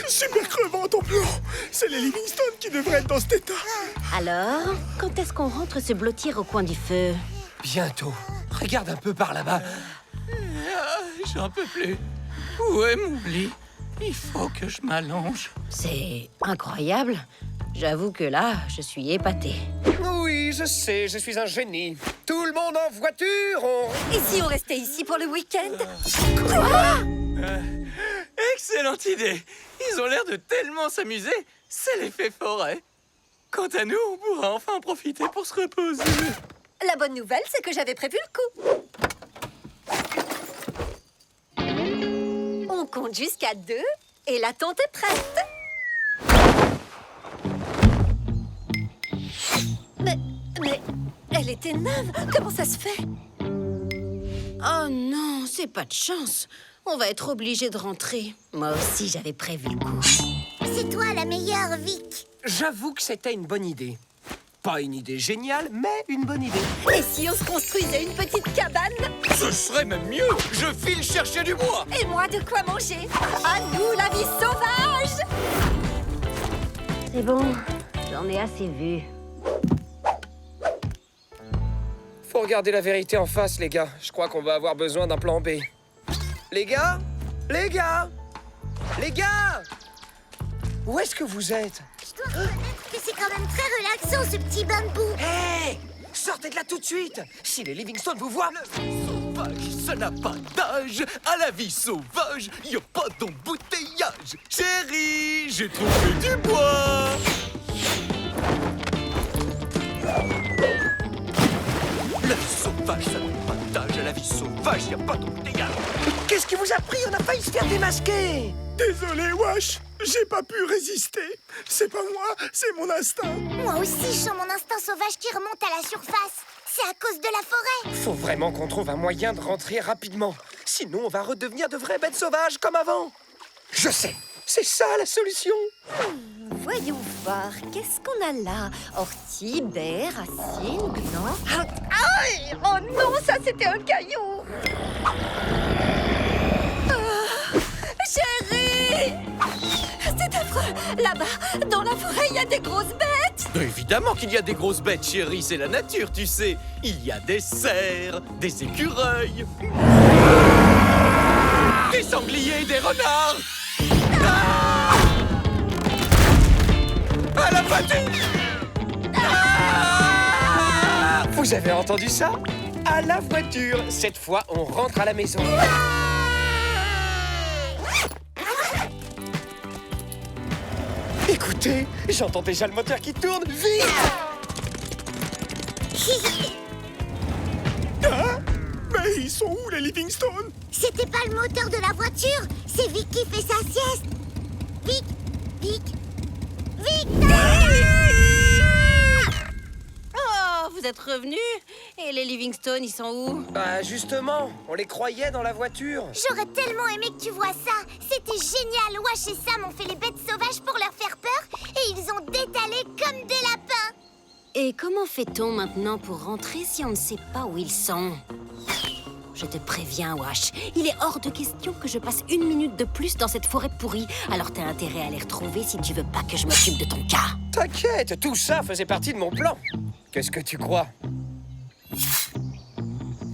Super crevant ton plan. C'est les Livingstone qui devraient être dans cet état. Alors, quand est-ce qu'on rentre se blottir au coin du feu? Bientôt. Regarde un peu par là-bas. J'en peux plus. Où est mon lit? Il faut que je m'allonge. C'est incroyable. J'avoue que là, je suis épatée. Oui, je sais, je suis un génie. Tout le monde en voiture, Et si on restait ici pour le week-end? Excellente idée. Ils ont l'air de tellement s'amuser. C'est l'effet forêt. Quant à nous, on pourra enfin en profiter pour se reposer. La bonne nouvelle, c'est que j'avais prévu le coup. On compte jusqu'à 2 et la tente est prête. Mais elle était neuve. Comment ça se fait? Oh non, c'est pas de chance. On va être obligé de rentrer. Moi aussi, j'avais prévu le coup. C'est toi la meilleure, Vic. J'avoue que c'était une bonne idée. Pas une idée géniale, mais une bonne idée. Et si on se construisait une petite cabane? Ce serait même mieux. Je file chercher du bois. Et moi, de quoi manger? À nous, la vie sauvage! C'est bon, j'en ai assez vu. Faut regarder la vérité en face, les gars. Je crois qu'on va avoir besoin d'un plan B. Les gars? Les gars? Les gars? Où est-ce que vous êtes? Je dois reconnaître que c'est quand même très relaxant, ce petit bambou. Hé! Sortez de là tout de suite! Si les Livingstone vous voient... Sauvage, ça n'a pas d'âge. À la vie sauvage, y a pas d'embouteillage. Chérie, j'ai trouvé du bois. La vie sauvage, ça n'a pas d'âge. À la vie sauvage, y a pas d'embouteillage. Qu'est-ce qui vous a pris? On a failli se faire démasquer! Désolé, Wash, j'ai pas pu résister. C'est pas moi, c'est mon instinct. Moi aussi, je sens mon instinct sauvage qui remonte à la surface. C'est à cause de la forêt. Faut vraiment qu'on trouve un moyen de rentrer rapidement. Sinon, on va redevenir de vraies bêtes sauvages comme avant. Je sais, c'est ça la solution. Voyons voir, qu'est-ce qu'on a là? Ortie, baies, racines, glands... Aïe! Oh non, ça c'était un caillou! Chérie! C'est affreux! Là-bas, dans la forêt, il y a des grosses bêtes! Évidemment qu'il y a des grosses bêtes, chérie, c'est la nature, tu sais. Il y a des cerfs, des écureuils, des sangliers, des renards. Ah! À la voiture! Ah! Vous avez entendu ça? À la voiture. Cette fois, on rentre à la maison. Écoutez, j'entends déjà le moteur qui tourne. Vite! Hein? Mais ils sont où, les Livingstone? C'était pas le moteur de la voiture, c'est Vic qui fait sa sieste. Vic, Vic, Vic! Oh, vous êtes revenus? Et les Livingstone, ils sont où? Bah justement, on les croyait dans la voiture. J'aurais tellement aimé que tu vois ça. C'était génial. Wash et Sam ont fait les bêtes sauvages pour leur faire peur et ils ont détalé comme des lapins. Et comment fait-on maintenant pour rentrer si on ne sait pas où ils sont? Je te préviens, Wash, il est hors de question que je passe 1 minute de plus dans cette forêt pourrie. Alors t'as intérêt à les retrouver si tu veux pas que je m'occupe de ton cas. T'inquiète, tout ça faisait partie de mon plan. Qu'est-ce que tu crois?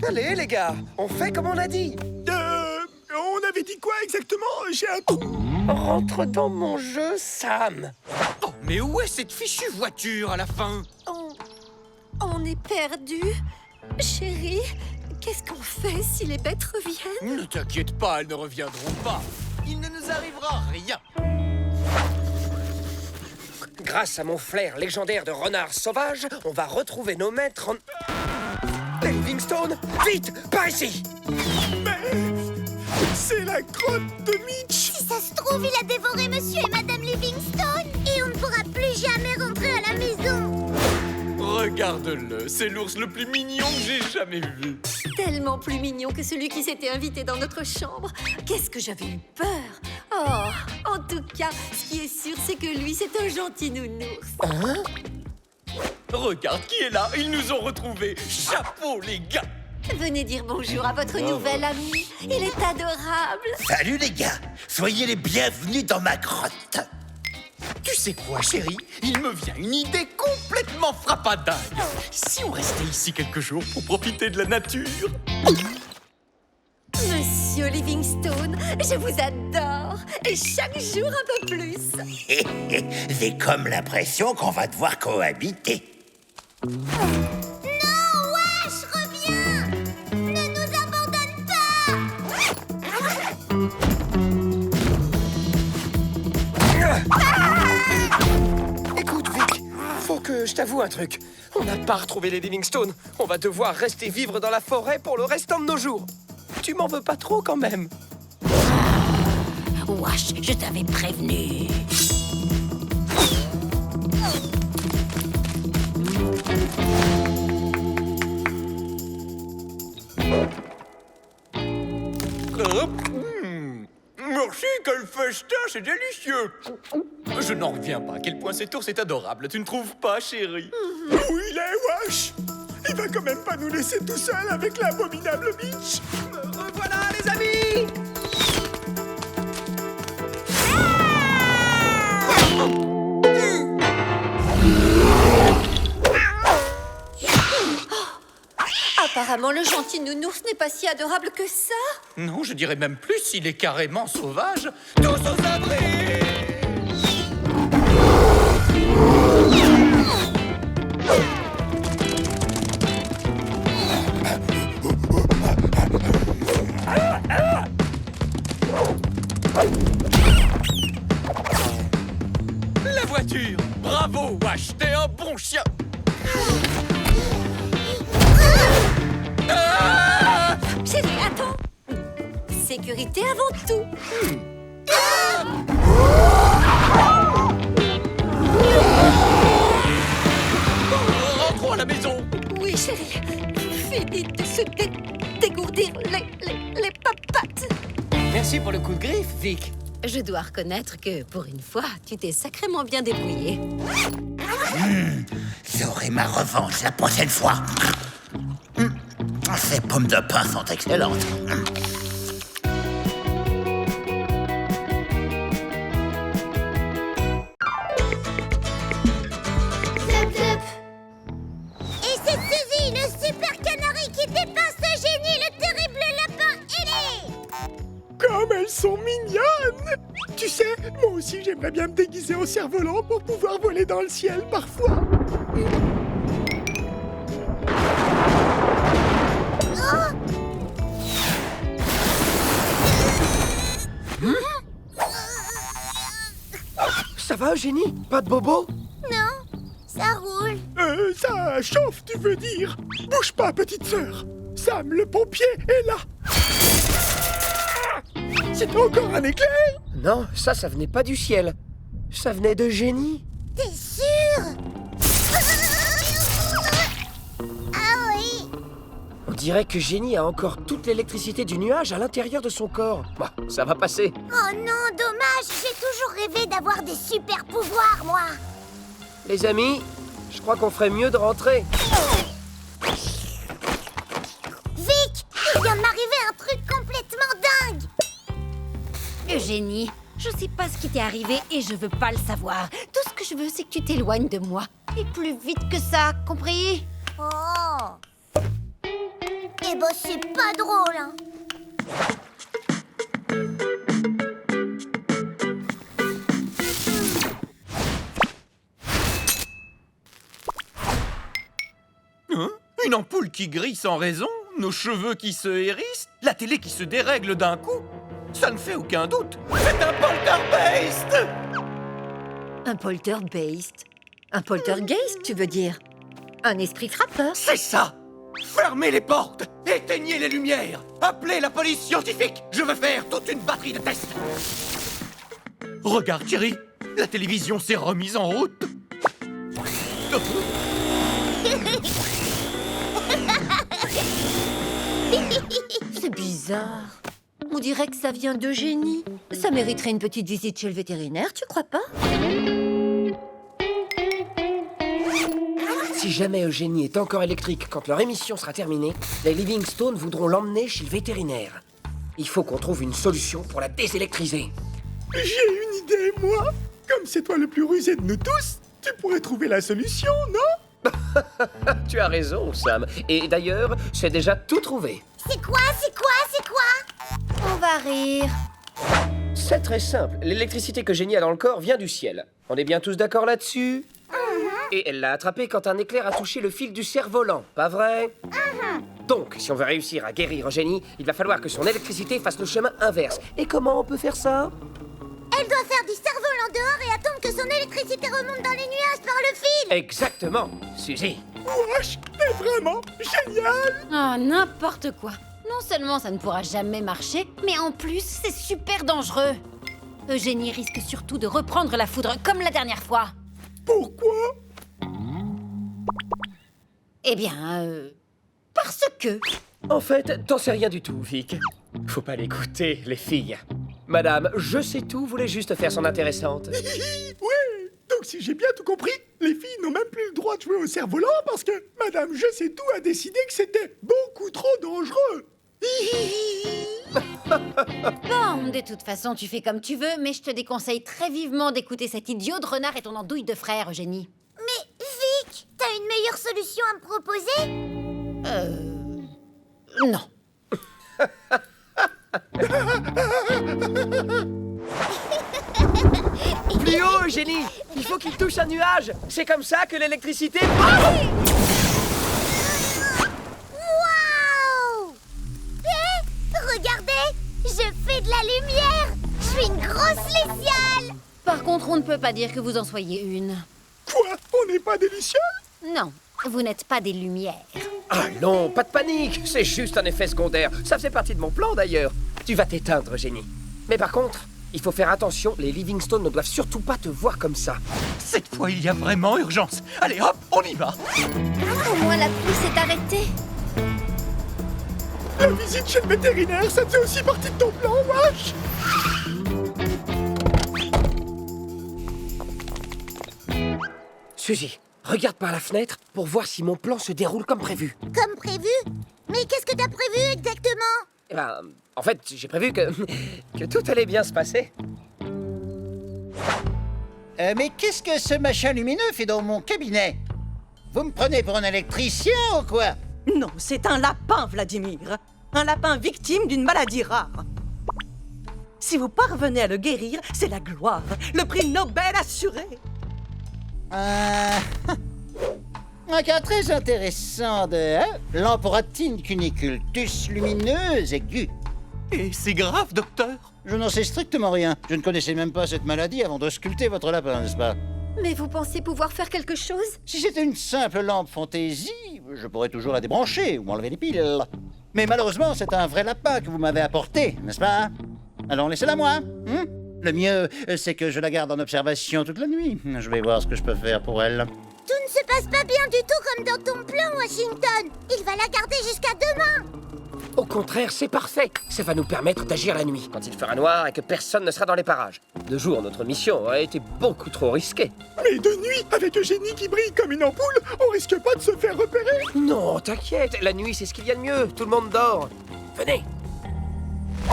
Allez, les gars, on fait comme on a dit. On avait dit quoi exactement? J'ai un trou. Rentre dans mon jeu, Sam. Oh, mais où est cette fichue voiture à la fin? On est perdu. Chérie, qu'est-ce qu'on fait si les bêtes reviennent? Ne t'inquiète pas, elles ne reviendront pas. Il ne nous arrivera rien. Grâce à mon flair légendaire de renard sauvage, on va retrouver nos maîtres en... Les Livingstone, vite, par ici! C'est la grotte de Mitch. Si ça se trouve, il a dévoré Monsieur et Madame Livingstone et on ne pourra plus jamais rentrer à la maison. Regarde-le, c'est l'ours le plus mignon que j'ai jamais vu. Tellement plus mignon que celui qui s'était invité dans notre chambre. Qu'est-ce que j'avais eu peur! Oh, en tout cas, ce qui est sûr, c'est que lui, c'est un gentil nounours. Hein? Regarde qui est là, ils nous ont retrouvés. Chapeau, les gars! Venez dire bonjour à votre nouvel ami. Il est adorable. Salut les gars, soyez les bienvenus dans ma grotte. Tu sais quoi, chérie? Il me vient une idée complètement frappadingue. Si on restait ici quelques jours pour profiter de la nature? Monsieur Livingstone, je vous adore. Et chaque jour un peu plus. J'ai comme l'impression qu'on va devoir cohabiter. Écoute, Vic, faut que je t'avoue un truc. On n'a pas retrouvé les Livingstone. On va devoir rester vivre dans la forêt pour le restant de nos jours. Tu m'en veux pas trop quand même? Wash, je t'avais prévenu. Merci, quel festin, c'est délicieux. Je n'en reviens pas à quel point cet ours est adorable, tu ne trouves pas, chérie? Où il est, Wash? Il va quand même pas nous laisser tout seul avec l'abominable Mitch. Revoilà, les amis! Apparemment, le gentil nounours n'est pas si adorable que ça. Non, je dirais même plus, il est carrément sauvage. Tous aux abris! voiture. Bravo, Wash, t'es un bon chien. Ah! Chérie, attends. Sécurité avant tout. Rentrons à la maison. Oui, chérie. Fini de se dégourdir les papates. Merci pour le coup de griffe, Vic. Je dois reconnaître que, pour une fois, tu t'es sacrément bien débrouillé. J'aurai ma revanche la prochaine fois. Ces pommes de pin sont excellentes. Et c'est Suzy, le super canari qui dépasse ce génie, le terrible lapin ailé. Comme elles sont mignonnes! Tu sais, moi aussi j'aimerais bien me déguiser en cerf-volant pour pouvoir voler dans le ciel parfois. Ça va, Eugénie? Pas de bobo? Non, ça roule. Ça chauffe, tu veux dire? Bouge pas, petite sœur. Sam, le pompier, est là. C'est encore un éclair? Non, ça venait pas du ciel. Ça venait d'Eugénie. T'es sûr? Ah oui. On dirait que Génie a encore toute l'électricité du nuage à l'intérieur de son corps. Bah, ça va passer. Oh non, dommage, j'ai toujours rêvé d'avoir des super pouvoirs, moi. Les amis, je crois qu'on ferait mieux de rentrer. Vic, il vient de m'arriver un truc complètement dingue. Eugénie, je sais pas ce qui t'est arrivé et je veux pas le savoir. Tout ce que je veux, c'est que tu t'éloignes de moi. Et plus vite que ça, compris? Oh. Eh ben, c'est pas drôle, hein. Hein? Une ampoule qui grille sans raison, nos cheveux qui se hérissent, la télé qui se dérègle d'un coup. Ça ne fait aucun doute. C'est un poltergeist! Un poltergeist? Un poltergeist, tu veux dire? Un esprit frappeur? C'est ça! Fermez les portes! Éteignez les lumières! Appelez la police scientifique! Je veux faire toute une batterie de tests! Regarde, Thierry, la télévision s'est remise en route! C'est bizarre. On dirait que ça vient d'Eugénie. Ça mériterait une petite visite chez le vétérinaire, tu crois pas? Si jamais Eugénie est encore électrique quand leur émission sera terminée, les Livingstone voudront l'emmener chez le vétérinaire. Il faut qu'on trouve une solution pour la désélectriser. J'ai une idée, moi. Comme c'est toi le plus rusé de nous tous, tu pourrais trouver la solution, non? Tu as raison, Sam. Et d'ailleurs, c'est déjà tout trouvé. C'est quoi? On va rire. C'est très simple. L'électricité que Génie a dans le corps vient du ciel. On est bien tous d'accord là-dessus? Et elle l'a attrapé quand un éclair a touché le fil du cerf-volant, pas vrai? Donc, si on veut réussir à guérir Eugénie, il va falloir que son électricité fasse le chemin inverse. Et comment on peut faire ça? Elle doit faire du cerf-volant dehors et attendre que son électricité remonte dans les nuages par le fil. Exactement, Suzy. Wesh, mais vraiment génial! Oh, n'importe quoi. Non seulement ça ne pourra jamais marcher, mais en plus, c'est super dangereux. Eugénie risque surtout de reprendre la foudre comme la dernière fois. Pourquoi? Eh bien, parce que... En fait, t'en sais rien du tout, Vic. Faut pas l'écouter, les filles. Madame, je sais tout, voulait juste faire son intéressante. Ouais, donc si j'ai bien tout compris, les filles n'ont même plus le droit de jouer au cerf-volant parce que Madame Je sais tout a décidé que c'était beaucoup trop dangereux. Bon, de toute façon, tu fais comme tu veux, mais je te déconseille très vivement d'écouter cet idiot de renard et ton andouille de frère, Eugénie. Mais Vic, t'as une meilleure solution à me proposer? Non. Plus haut, Eugénie! Il faut qu'il touche un nuage! C'est comme ça que l'électricité... Waouh! Regardez, je fais de la lumière. Je suis une grosse Léciale. Par contre, contre, on ne peut pas dire que vous en soyez une. Quoi? On n'est pas des lucioles? Non, vous n'êtes pas des lumières. Allons, pas de panique, c'est juste un effet secondaire. Ça faisait partie de mon plan d'ailleurs. Tu vas t'éteindre, génie. Mais par contre, il faut faire attention, les Livingstone ne doivent surtout pas te voir comme ça. Cette fois, il y a vraiment urgence. Allez, hop, on y va. Au moins la pluie s'est arrêtée. La visite chez le vétérinaire, ça faisait aussi partie de ton plan, Wash? Suzy, regarde par la fenêtre pour voir si mon plan se déroule comme prévu. Comme prévu? Mais qu'est-ce que t'as prévu exactement? Eh ben, en fait, j'ai prévu que tout allait bien se passer. Mais qu'est-ce que ce machin lumineux fait dans mon cabinet? Vous me prenez pour un électricien ou quoi? Non, c'est un lapin, Vladimir. Un lapin victime d'une maladie rare. Si vous parvenez à le guérir, c'est la gloire. Le prix Nobel assuré. Un cas très intéressant de lamporatine cunicultus lumineuse aiguë. Et c'est grave, docteur. Je n'en sais strictement rien. Je ne connaissais même pas cette maladie avant de sculpter votre lapin, n'est-ce pas? Mais vous pensez pouvoir faire quelque chose? Si c'était une simple lampe fantaisie, je pourrais toujours la débrancher ou enlever les piles. Mais malheureusement, c'est un vrai lapin que vous m'avez apporté, n'est-ce pas? Alors laissez-la moi. Le mieux, c'est que je la garde en observation toute la nuit. Je vais voir ce que je peux faire pour elle. Tout ne se passe pas bien du tout comme dans ton plan, Washington. Il va la garder jusqu'à demain. Au contraire, c'est parfait. Ça va nous permettre d'agir la nuit, quand il fera noir et que personne ne sera dans les parages. De jour, notre mission aurait été beaucoup trop risquée. Mais de nuit, avec Eugénie qui brille comme une ampoule, on risque pas de se faire repérer? Non, t'inquiète, la nuit, c'est ce qu'il y a de mieux. Tout le monde dort. Venez.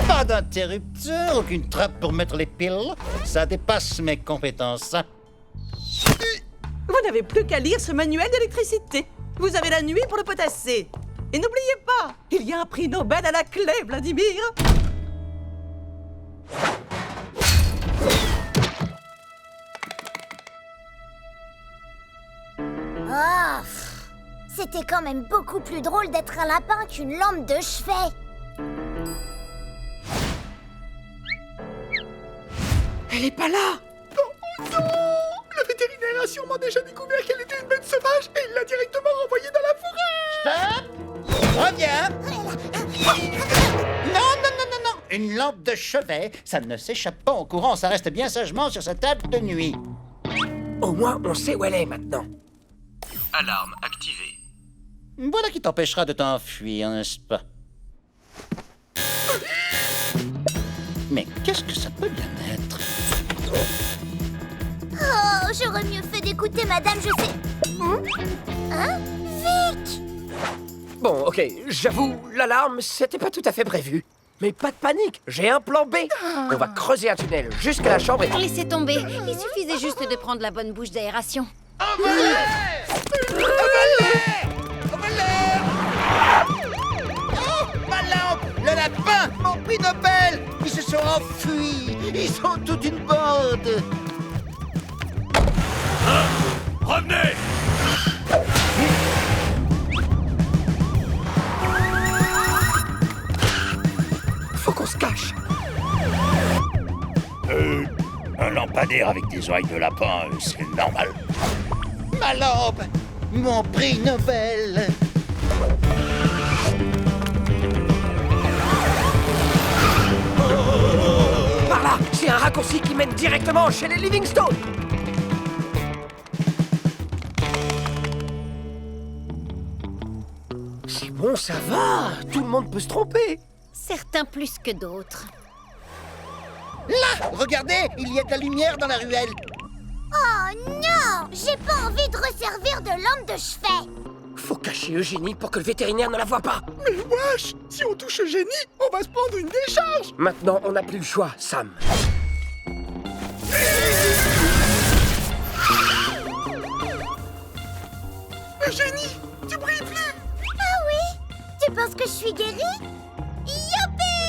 Pas d'interrupteur, aucune trappe pour mettre les piles. Ça dépasse mes compétences. Vous n'avez plus qu'à lire ce manuel d'électricité. Vous avez la nuit pour le potasser. Et n'oubliez pas, il y a un prix Nobel à la clé, Vladimir. Oh, c'était quand même beaucoup plus drôle d'être un lapin qu'une lampe de chevet. Elle est pas là. Oh non! Le vétérinaire a sûrement déjà découvert qu'elle était une bête sauvage et il l'a directement renvoyée dans la forêt. Stop! Reviens! Non! Une lampe de chevet, ça ne s'échappe pas en courant, ça reste bien sagement sur sa table de nuit. Au moins, on sait où elle est maintenant. Alarme activée. Voilà qui t'empêchera de t'enfuir, n'est-ce pas? Mais qu'est-ce que ça peut bien être? Oh, j'aurais mieux fait d'écouter madame, je sais. Hein? Vite! Bon, ok, j'avoue, l'alarme, c'était pas tout à fait prévu. Mais pas de panique, j'ai un plan B. On va creuser un tunnel jusqu'à la chambre et... Laissez tomber, il suffisait juste de prendre la bonne bouche d'aération. Oh, ma lampe! Le lapin! Mon prix Nobel! Ils se sont enfuis! Ils sont toute une bande! Revenez! Faut qu'on se cache. Un lampadaire avec des oreilles de lapin, c'est normal. Ma lampe! Mon prix Nobel! Par là, c'est un raccourci qui mène directement chez les Livingstone. C'est bon, ça va. Tout le monde peut se tromper. Certains plus que d'autres. Là! Regardez! Il y a de la lumière dans la ruelle! Oh non! J'ai pas envie de resservir de lampe de chevet. Faut cacher Eugénie pour que le vétérinaire ne la voie pas. Mais wesh! Si on touche Eugénie, on va se prendre une décharge! Maintenant, on n'a plus le choix, Sam. Eugénie! Tu brilles plus! Ah oui? Tu penses que je suis guérie? Youpi!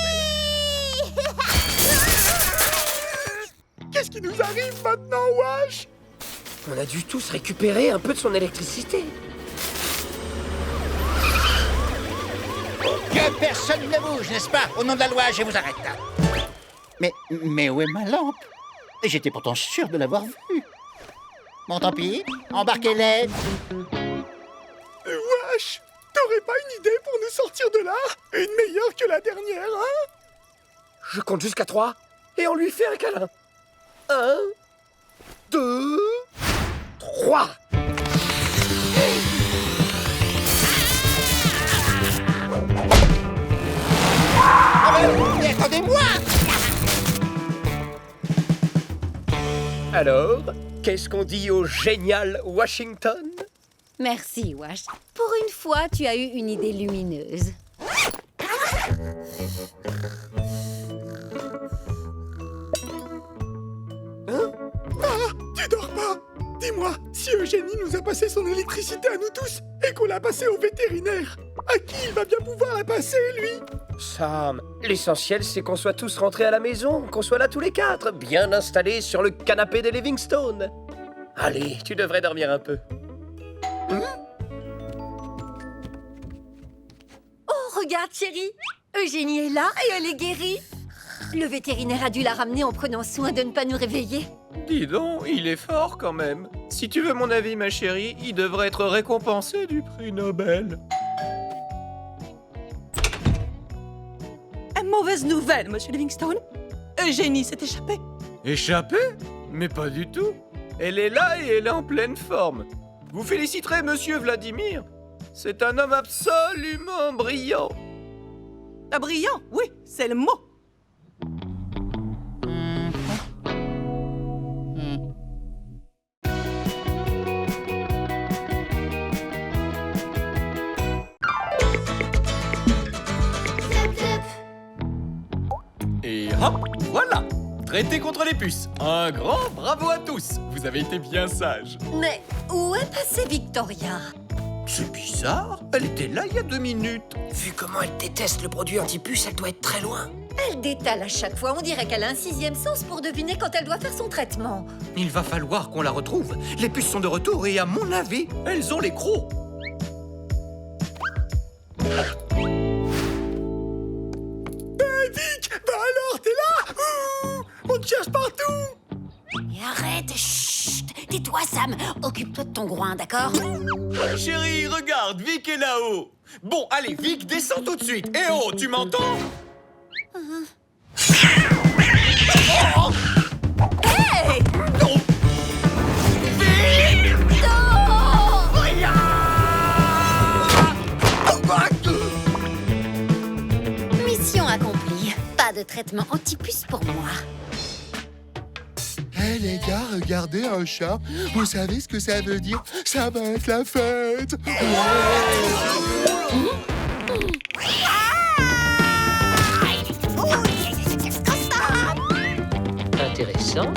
Qu'est-ce qui nous arrive maintenant, wesh? On a dû tous récupérer un peu de son électricité. Que personne ne bouge, n'est-ce pas? Au nom de la loi, je vous arrête. Mais où est ma lampe? Et j'étais pourtant sûr de l'avoir vu. Bon, tant pis, embarquez-les. Wesh, t'aurais pas une idée pour nous sortir de là? Une meilleure que la dernière, hein? Je compte jusqu'à 3 et on lui fait un câlin. 1, 2, 3. Mais attendez-moi! Alors, qu'est-ce qu'on dit au génial Washington? Merci, Wash. Pour une fois, tu as eu une idée lumineuse. Tu dors pas? Dis-moi, si Eugénie nous a passé son électricité à nous tous et qu'on l'a passée au vétérinaire, à qui il va bien pouvoir la passer, lui? Sam, l'essentiel c'est qu'on soit tous rentrés à la maison, qu'on soit là tous les 4, bien installés sur le canapé des Livingstone. Allez, tu devrais dormir un peu. Oh, regarde, chérie. Eugénie est là et elle est guérie. Le vétérinaire a dû la ramener en prenant soin de ne pas nous réveiller. Dis donc, il est fort quand même. Si tu veux mon avis, ma chérie, il devrait être récompensé du prix Nobel. Mauvaise nouvelle, monsieur Livingstone. Eugénie s'est échappée. Échappé? Mais pas du tout. Elle est là et elle est en pleine forme. Vous féliciterez monsieur Vladimir. C'est un homme absolument brillant. Ah, brillant, oui, c'est le mot. Et hop, voilà. Traité contre les puces. Un grand bravo à tous. Vous avez été bien sages. Mais où est passée Victoria? C'est bizarre. Elle était là il y a 2 minutes. Vu comment elle déteste le produit anti-puce, elle doit être très loin. Elle détale à chaque fois. On dirait qu'elle a un 6e sens pour deviner quand elle doit faire son traitement. Il va falloir qu'on la retrouve. Les puces sont de retour et à mon avis, elles ont les crocs. Vic, bah alors, t'es là? On te cherche partout. Et arrête, chut. Tais-toi, Sam. Occupe-toi de ton groin, d'accord? Chérie, regarde, Vic est là-haut. Bon, allez, Vic, descends tout de suite. Eh oh, tu m'entends? Hey! Non. Vic! Mission accomplie. Pas de traitement anti-puce pour moi. Hé les gars, regardez un chat. Vous savez ce que ça veut dire? Ça va être la fête. Intéressant.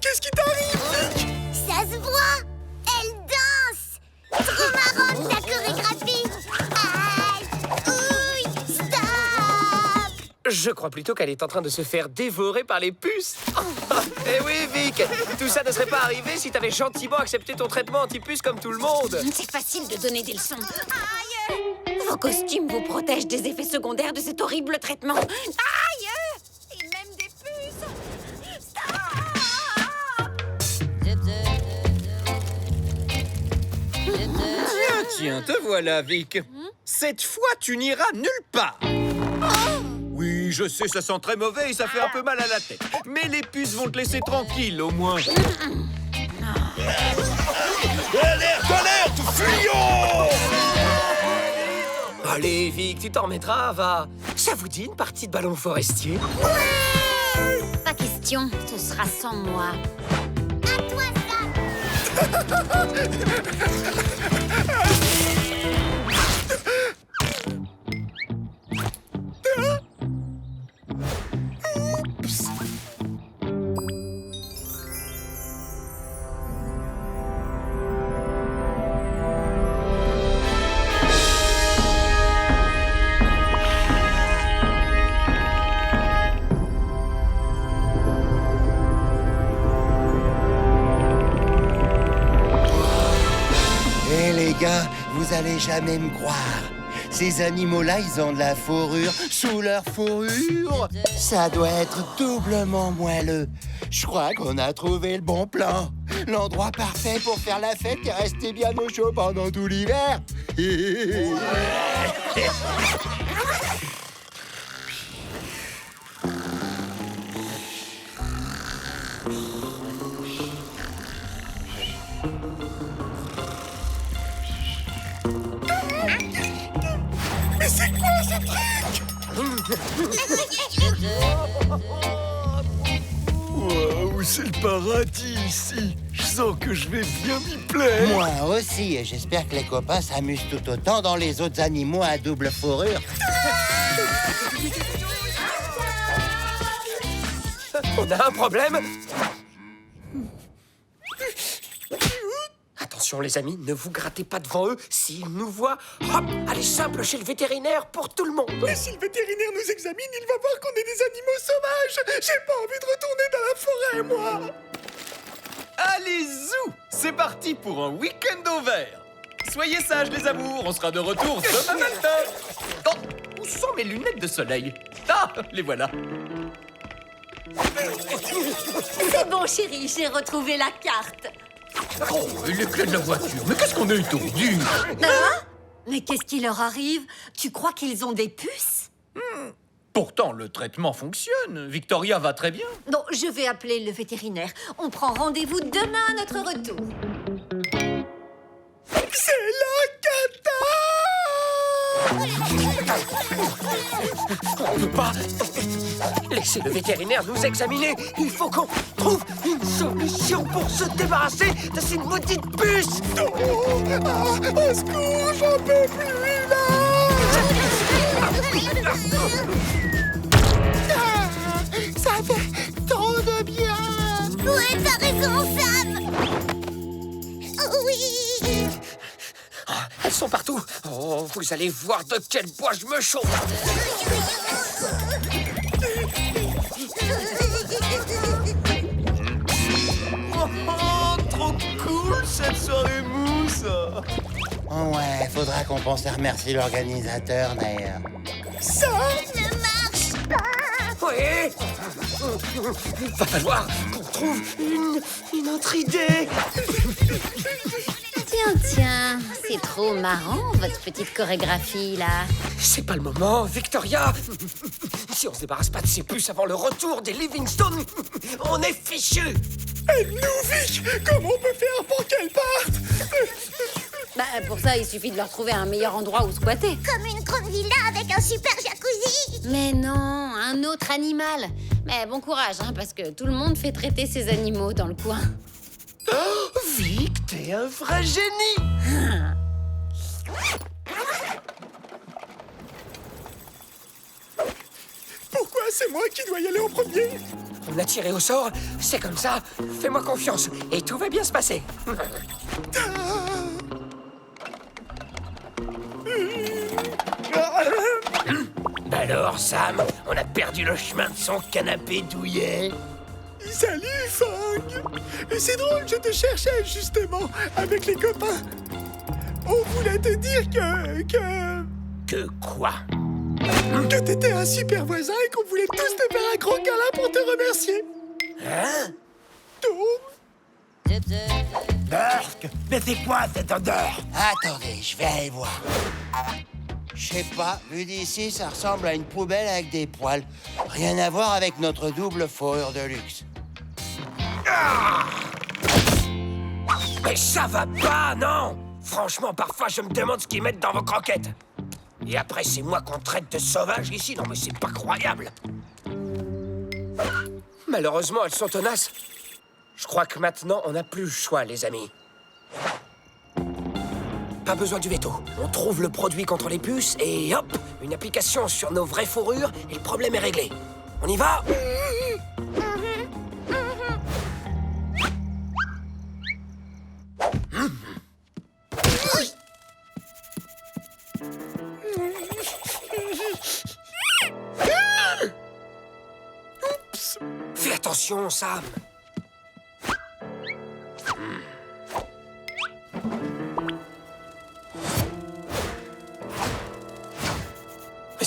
Qu'est-ce qui t'arrive, Vic? Ça se voit. Elle danse. Trop marrante ta chorégraphie. Aïe, ouille, stop. Je crois plutôt qu'elle est en train de se faire dévorer par les puces. Eh oui, Vic, tout ça ne serait pas arrivé si t'avais gentiment accepté ton traitement anti-puce comme tout le monde. C'est facile de donner des leçons. Aïe! Vos costumes vous protègent des effets secondaires de cet horrible traitement. Aïe! Et même des puces. Tiens, te voilà, Vic. Cette fois, tu n'iras nulle part. Oui, je sais, ça sent très mauvais et ça fait un peu mal à la tête. Mais les puces vont te laisser tranquille, au moins. Alerte, fuyons! Allez, Vic, tu t'en remettras, va. Ça vous dit une partie de ballon forestier? Pas question, ce sera sans moi. À toi, Sam. Eh les gars, vous allez jamais me croire. Ces animaux-là, ils ont de la fourrure sous leur fourrure. Ça doit être doublement moelleux. Je crois qu'on a trouvé le bon plan. L'endroit parfait pour faire la fête et rester bien au chaud pendant tout l'hiver. Mais c'est quoi ce truc? Waouh, c'est le paradis ici. Je sens que je vais bien m'y plaire. Moi aussi, et j'espère que les copains s'amusent tout autant dans les autres animaux à double fourrure. On a un problème. Attention les amis, ne vous grattez pas devant eux. S'ils nous voient, hop, allez simple chez le vétérinaire pour tout le monde. Mais si le vétérinaire nous examine, il va voir qu'on est des animaux sauvages. J'ai pas envie de retourner dans la forêt, moi. Allez, zou! C'est parti pour un week-end au vert. Soyez sages, les amours, on sera de retour demain matin. Oh, où sont mes lunettes de soleil? Ah, les voilà. C'est bon, chérie, j'ai retrouvé la carte. Oh, et les clés de la voiture. Mais qu'est-ce qu'on a étourdu? Hein? Mais qu'est-ce qui leur arrive? Tu crois qu'ils ont des puces? Pourtant, le traitement fonctionne. Victoria va très bien. Non, je vais appeler le vétérinaire. On prend rendez-vous demain à notre retour. C'est la cata! On ne peut pas laisser le vétérinaire nous examiner. Il faut qu'on trouve une solution pour se débarrasser de ces maudites puces. Au secours, j'en peux plus, là! Ça fait trop de bien! Ouais, t'as raison, Sam! Oui! Ah, elles sont partout. Oh, vous allez voir de quel bois je me chauffe. Oh, trop cool cette soirée mousse. Oh ouais, faudra qu'on pense à remercier l'organisateur d'ailleurs. Ça ne marche pas! Oui. Va falloir qu'on trouve une autre idée. Tiens, c'est trop marrant, votre petite chorégraphie, là. C'est pas le moment, Victoria. Si on se débarrasse pas de ces puces avant le retour des Livingstone, on est fichus. Aide-nous, Vic! Comment on peut faire pour qu'elle parte? Bah, pour ça, il suffit de leur trouver un meilleur endroit où squatter. Comme une grande villa avec un super jacuzzi! Mais non, un autre animal. Mais bon courage, hein, parce que tout le monde fait traiter ses animaux dans le coin. Oh, Vic, t'es un vrai génie. Pourquoi c'est moi qui dois y aller en premier? On a tiré au sort, c'est comme ça. Fais-moi confiance et tout va bien se passer. Alors, Sam, on a perdu le chemin de son canapé douillet. Salut, Fang! C'est drôle, je te cherchais justement avec les copains. On voulait te dire Que quoi? que t'étais un super voisin et qu'on voulait tous te faire un gros câlin pour te remercier. Hein? Burk, mais c'est quoi cette odeur? Attendez, je vais aller voir. Je sais pas, vu d'ici, ça ressemble à une poubelle avec des poils. Rien à voir avec notre double fourrure de luxe. Mais ça va pas, non? Franchement, parfois, je me demande ce qu'ils mettent dans vos croquettes. Et après, c'est moi qu'on traite de sauvage ici. Non, mais c'est pas croyable. Malheureusement, elles sont tenaces. Je crois que maintenant, on n'a plus le choix, les amis. Pas besoin du veto. On trouve le produit contre les puces et hop, une application sur nos vraies fourrures et le problème est réglé. On y va? Oups. Fais attention, Sam.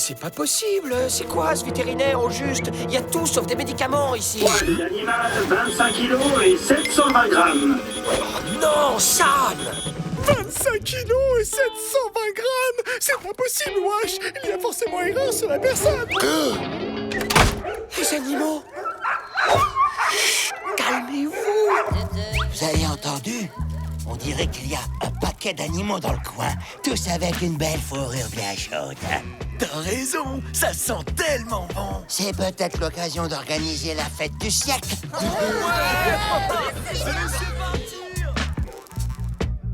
c'est pas possible. C'est quoi ce vétérinaire au juste? Il y a tout sauf des médicaments ici. Poids d'animal, 25 kilos et 720 grammes. Oh non, San! 25 kilos et 720 grammes! C'est pas possible, wesh! Il y a forcément erreur sur la personne! Les animaux! Chut, calmez-vous! Vous avez entendu? On dirait qu'il y a un paquet d'animaux dans le coin, tous avec une belle fourrure bien chaude. T'as raison, ça sent tellement bon. C'est peut-être l'occasion d'organiser la fête du siècle.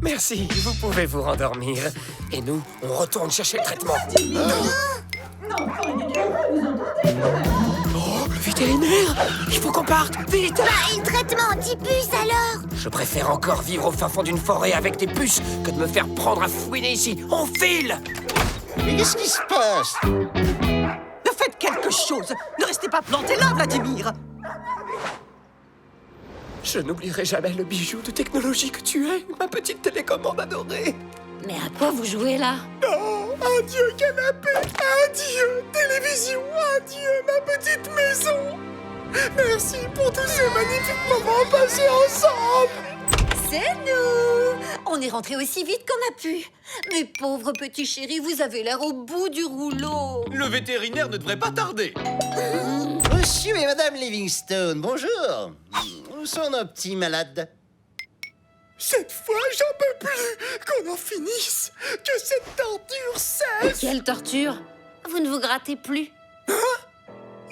Merci, vous pouvez vous rendormir. Et nous, on retourne chercher le traitement. Oh, le vétérinaire! Il faut qu'on parte, vite! Bah, et le traitement anti-puce alors? Je préfère encore vivre au fin fond d'une forêt avec des puces que de me faire prendre à fouiner ici. On file! Mais qu'est-ce qui se passe? Faites quelque chose! Ne restez pas plantés là, Vladimir! Je n'oublierai jamais le bijou de technologie que tu es, ma petite télécommande adorée. Mais à quoi vous jouez là? Non! Adieu canapé! Adieu télévision! Adieu ma petite maison! Merci pour tous ces magnifiques moments passés ensemble! C'est nous! On est rentrés aussi vite qu'on a pu. Mais pauvre petit chéri, vous avez l'air au bout du rouleau. Le vétérinaire ne devrait pas tarder. Monsieur et Madame Livingstone, bonjour. Où sont nos petits malades? Cette fois, j'en peux plus! Qu'on en finisse! Que cette torture cesse! Quelle torture? Vous ne vous grattez plus. Hein?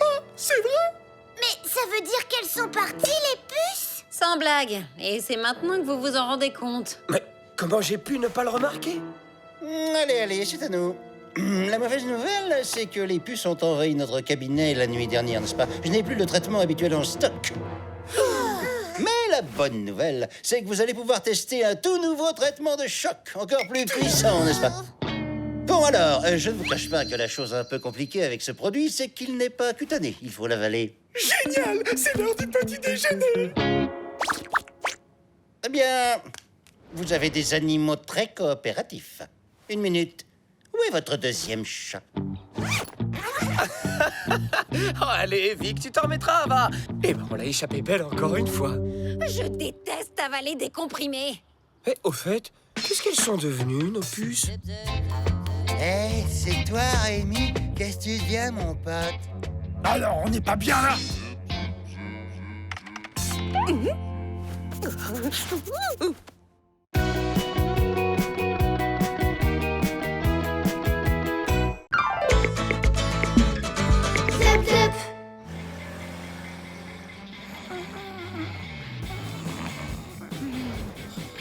Ah, c'est vrai? Mais ça veut dire qu'elles sont parties, les puces? Sans blague. Et c'est maintenant que vous vous en rendez compte. Mais comment j'ai pu ne pas le remarquer? Allez, c'est à nous. La mauvaise nouvelle, c'est que les puces ont envahi notre cabinet la nuit dernière, n'est-ce pas? Je n'ai plus le traitement habituel en stock. Mais la bonne nouvelle, c'est que vous allez pouvoir tester un tout nouveau traitement de choc, encore plus puissant, n'est-ce pas? Bon alors, je ne vous cache pas que la chose un peu compliquée avec ce produit, c'est qu'il n'est pas cutané. Il faut l'avaler. Génial! C'est l'heure du petit déjeuner! Eh bien, vous avez des animaux très coopératifs. Une minute. Où est votre deuxième chat? Oh, allez, Vic, tu t'en remettras, va. Eh ben, on l'a échappé belle encore une fois. Je déteste avaler des comprimés. Eh, au fait, qu'est-ce qu'elles sont devenues, nos puces? Eh, c'est toi, Rémi? Qu'est-ce que tu deviens, mon pote? Alors, on n'est pas bien là!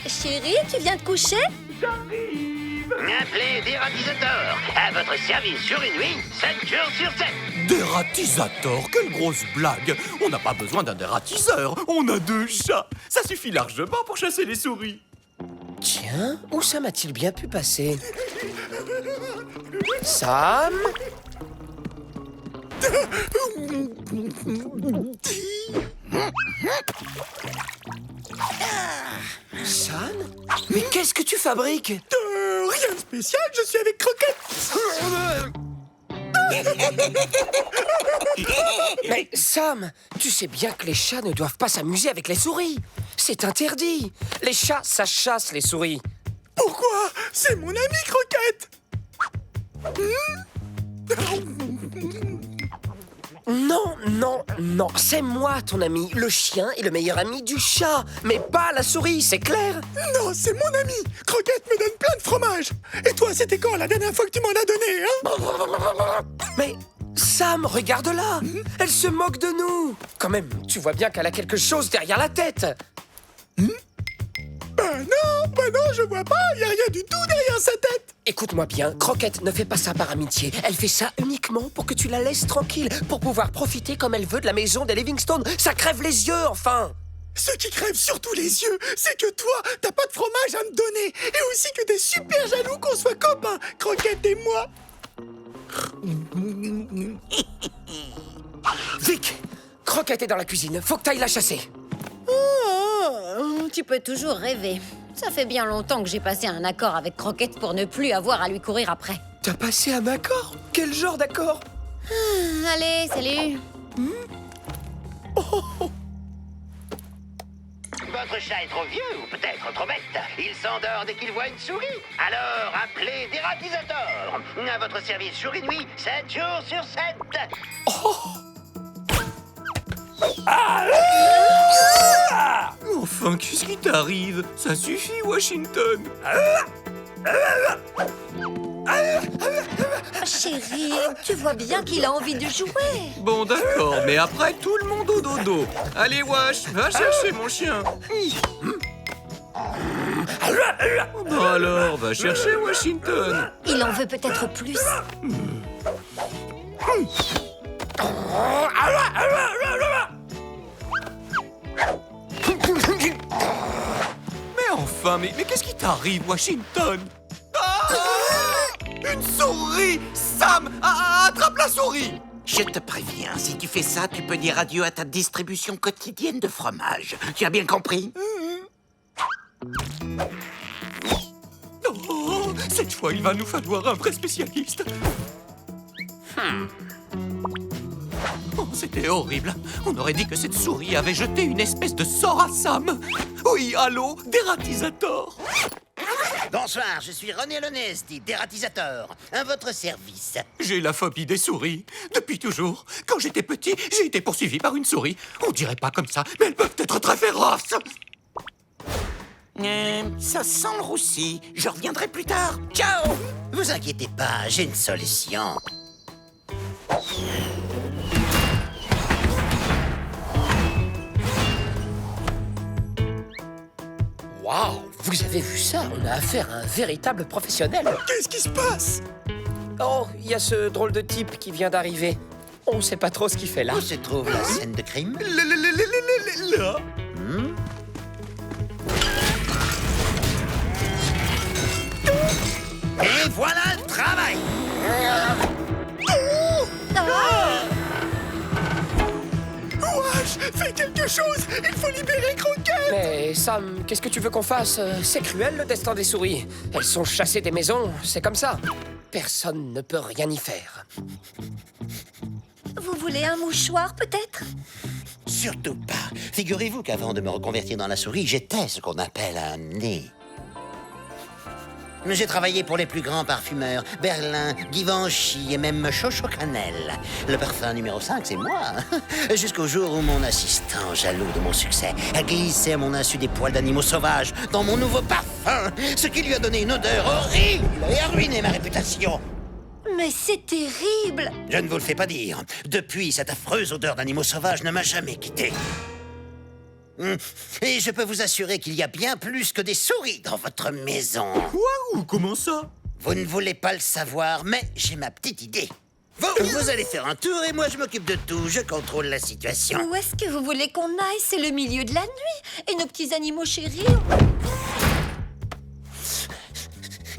Chérie, tu viens de coucher? Appelez Dératisator, à votre service jour et nuit, 7 jours sur 7. Dératisator, quelle grosse blague! On n'a pas besoin d'un dératiseur, on a 2 chats. Ça suffit largement pour chasser les souris. Tiens, où ça m'a-t-il bien pu passer? Sam? Sam? Mais qu'est-ce que tu fabriques? Rien de spécial, je suis avec Croquette! Mais Sam, tu sais bien que les chats ne doivent pas s'amuser avec les souris. C'est interdit. Les chats, ça chasse les souris. Pourquoi? C'est mon ami Croquette! Non, c'est moi ton ami. Le chien est le meilleur ami du chat, mais pas la souris, c'est clair? Non, c'est mon ami! Croquette me donne plein de fromage! Et toi, c'était quand la dernière fois que tu m'en as donné, hein? Mais Sam, regarde-la! Elle se moque de nous! Quand même, tu vois bien qu'elle a quelque chose derrière la tête! Ben non, je vois pas, y a rien du tout derrière sa tête! Écoute-moi bien, Croquette ne fait pas ça par amitié. Elle fait ça uniquement pour que tu la laisses tranquille, pour pouvoir profiter comme elle veut de la maison des Livingstone. Ça crève les yeux, enfin! Ce qui crève surtout les yeux, c'est que toi, t'as pas de fromage à me donner! Et aussi que t'es super jaloux qu'on soit copains, Croquette et moi! Vic! Croquette est dans la cuisine, faut que t'ailles la chasser! Tu peux toujours rêver. Ça fait bien longtemps que j'ai passé un accord avec Croquette pour ne plus avoir à lui courir après. T'as passé un accord? Quel genre d'accord? Allez, salut. Votre chat est trop vieux ou peut-être trop bête. Il s'endort dès qu'il voit une souris. Alors appelez Dératisator. À votre service jour et nuit, 7 jours sur 7. Enfin, qu'est-ce qui t'arrive? Ça suffit, Washington. Chérie, tu vois bien qu'il a envie de jouer. Bon, d'accord, mais après, tout le monde au dodo. Allez, Wash, va chercher mon chien. Bon alors, va chercher Washington. Il en veut peut-être plus. Mais enfin, mais qu'est-ce qui t'arrive, Washington? Une souris! Sam, attrape la souris! Je te préviens, si tu fais ça, tu peux dire adieu à ta distribution quotidienne de fromage. Tu as bien compris? Oh, cette fois, il va nous falloir un vrai spécialiste. Oh, c'était horrible. On aurait dit que cette souris avait jeté une espèce de sort à Sam. Oui, allô, Dératisator. Bonsoir, je suis René Lonès, dit Dératisator. À votre service. J'ai la phobie des souris. Depuis toujours. Quand j'étais petit, j'ai été poursuivi par une souris. On dirait pas comme ça, mais elles peuvent être très féroces. Ça sent le roussi. Je reviendrai plus tard. Ciao! Vous inquiétez pas, j'ai une solution. Waouh, vous avez vu ça? On a affaire à un véritable professionnel. Qu'est-ce qui se passe? Oh, il y a ce drôle de type qui vient d'arriver. On sait pas trop ce qu'il fait là. Où se trouve la scène de crime? Là. Et voilà le travail! Wash, fais quelque chose! Il faut libérer Croquette! Mais Sam, qu'est-ce que tu veux qu'on fasse? C'est cruel le destin des souris. Elles sont chassées des maisons, c'est comme ça. Personne ne peut rien y faire. Vous voulez un mouchoir, peut-être? Surtout pas. Figurez-vous qu'avant de me reconvertir dans la souris, j'étais ce qu'on appelle un nez. J'ai travaillé pour les plus grands parfumeurs, Berlin, Givenchy et même Chocho Canel. Le parfum numéro 5, c'est moi. Jusqu'au jour où mon assistant, jaloux de mon succès, a glissé à mon insu des poils d'animaux sauvages dans mon nouveau parfum, ce qui lui a donné une odeur horrible et a ruiné ma réputation. Mais c'est terrible! Je ne vous le fais pas dire. Depuis, cette affreuse odeur d'animaux sauvages ne m'a jamais quitté. Et je peux vous assurer qu'il y a bien plus que des souris dans votre maison. Waouh, comment ça? Vous ne voulez pas le savoir, mais j'ai ma petite idée. Vous allez faire un tour et moi je m'occupe de tout. Je contrôle la situation. Où est-ce que vous voulez qu'on aille? C'est le milieu de la nuit. Et nos petits animaux chéris?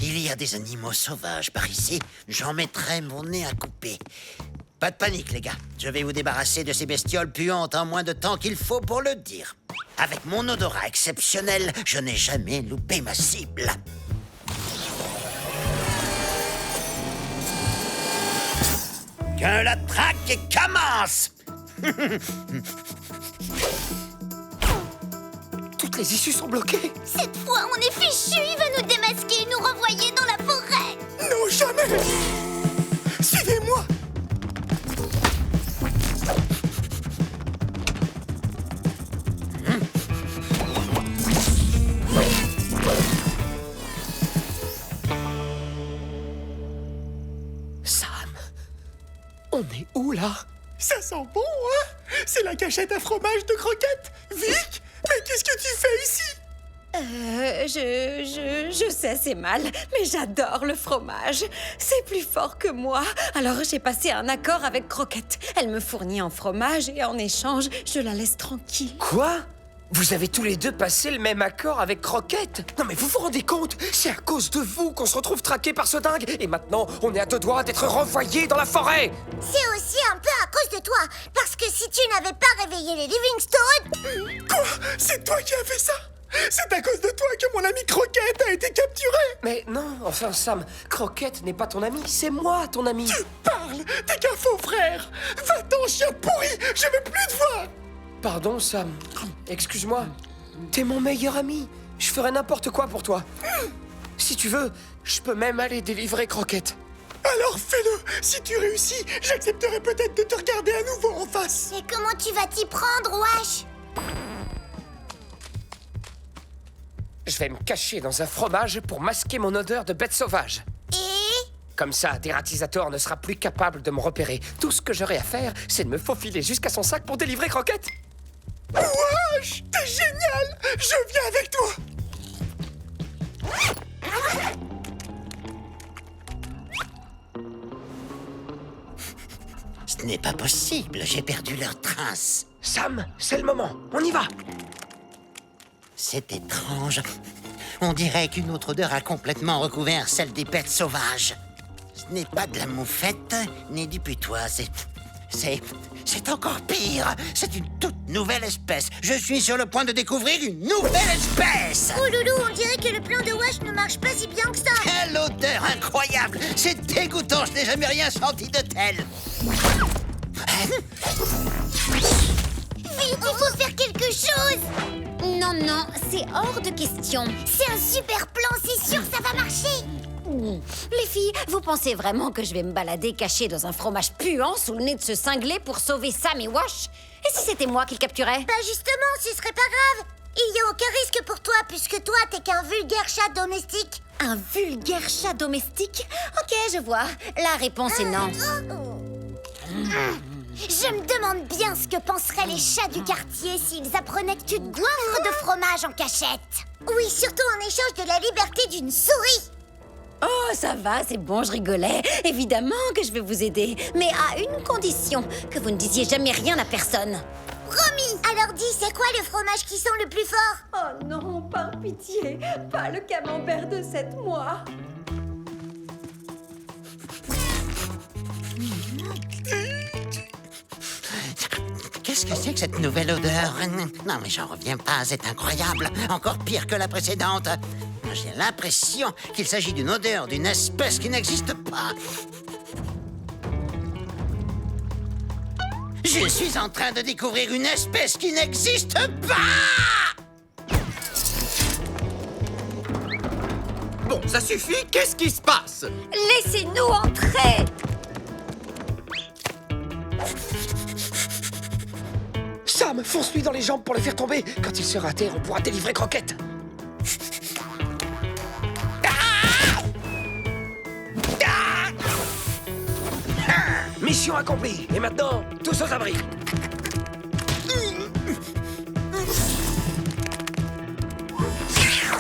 Il y a des animaux sauvages par ici. J'en mettrai mon nez à couper. Pas de panique, les gars. Je vais vous débarrasser de ces bestioles puantes en moins de temps qu'il faut pour le dire. Avec mon odorat exceptionnel, je n'ai jamais loupé ma cible. Que la traque commence! Toutes les issues sont bloquées. Cette fois, on est fichus. Il va nous démasquer et nous renvoyer dans la forêt. Non, jamais! Suivez-moi! Sam, on est où là? Ça sent bon, hein? C'est la cachette à fromage de Croquette. Vic, mais qu'est-ce que tu fais ici? Je sais, c'est mal, mais j'adore le fromage. C'est plus fort que moi. Alors j'ai passé un accord avec Croquette. Elle me fournit en fromage et en échange, je la laisse tranquille. Quoi? Vous avez tous les deux passé le même accord avec Croquette? Non mais vous vous rendez compte? C'est à cause de vous qu'on se retrouve traqués par ce dingue. Et maintenant, on est à 2 doigts d'être renvoyés dans la forêt. C'est aussi un peu à cause de toi. Parce que si tu n'avais pas réveillé les Livingstone... Quoi? C'est toi qui as fait ça? C'est à cause de toi que mon ami Croquette a été capturé. Mais non, enfin Sam, Croquette n'est pas ton ami, c'est moi ton ami. Tu parles, t'es qu'un faux frère. Va-t'en, chien pourri, je veux plus te voir. Pardon Sam, excuse-moi. T'es mon meilleur ami, je ferai n'importe quoi pour toi. Si tu veux, je peux même aller délivrer Croquette. Alors fais-le. Si tu réussis, j'accepterai peut-être de te regarder à nouveau en face. Et comment tu vas t'y prendre, wesh? Je vais me cacher dans un fromage pour masquer mon odeur de bête sauvage. Et? Comme ça, Deratisator ne sera plus capable de me repérer. Tout ce que j'aurai à faire, c'est de me faufiler jusqu'à son sac pour délivrer Croquette. Wesh, t'es génial. Je viens avec toi. Ce n'est pas possible, j'ai perdu leur trace. Sam, c'est le moment, on y va. C'est étrange. On dirait qu'une autre odeur a complètement recouvert celle des bêtes sauvages. Ce n'est pas de la moufette, ni du putois, c'est encore pire. C'est une toute nouvelle espèce. Je suis sur le point de découvrir une nouvelle espèce. Oh loulou, on dirait que le plan de Wesh ne marche pas si bien que ça. Quelle odeur incroyable. C'est dégoûtant, je n'ai jamais rien senti de tel. Vite, il faut faire quelque chose. Non, non, c'est hors de question. C'est un super plan, c'est sûr, ça va marcher. Les filles, vous pensez vraiment que je vais me balader cachée dans un fromage puant sous le nez de ce cinglé pour sauver Sam et Wash? Et si c'était moi qui le capturais? Bah justement, ce serait pas grave. Il y a aucun risque pour toi, puisque toi, t'es qu'un vulgaire chat domestique. Un vulgaire chat domestique? Ok, je vois. La réponse est non. Je me demande bien ce que penseraient les chats du quartier s'ils apprenaient que tu te goinfres de fromage en cachette. Oui, surtout en échange de la liberté d'une souris. Oh, ça va, c'est bon, je rigolais. Évidemment que je vais vous aider, mais à une condition, que vous ne disiez jamais rien à personne. Promis. Alors dis, c'est quoi le fromage qui sent le plus fort? Oh non, par pitié, pas le camembert de 7 mois. Qu'est-ce que c'est que cette nouvelle odeur? Non, mais j'en reviens pas, c'est incroyable. Encore pire que la précédente. J'ai l'impression qu'il s'agit d'une odeur d'une espèce qui n'existe pas. Je suis en train de découvrir une espèce qui n'existe pas! Bon, ça suffit, qu'est-ce qui se passe? Laissez-nous entrer! Sam, fonce-lui dans les jambes pour le faire tomber. Quand il sera à terre, on pourra délivrer Croquette. Mission accomplie. Et maintenant, tous aux abris.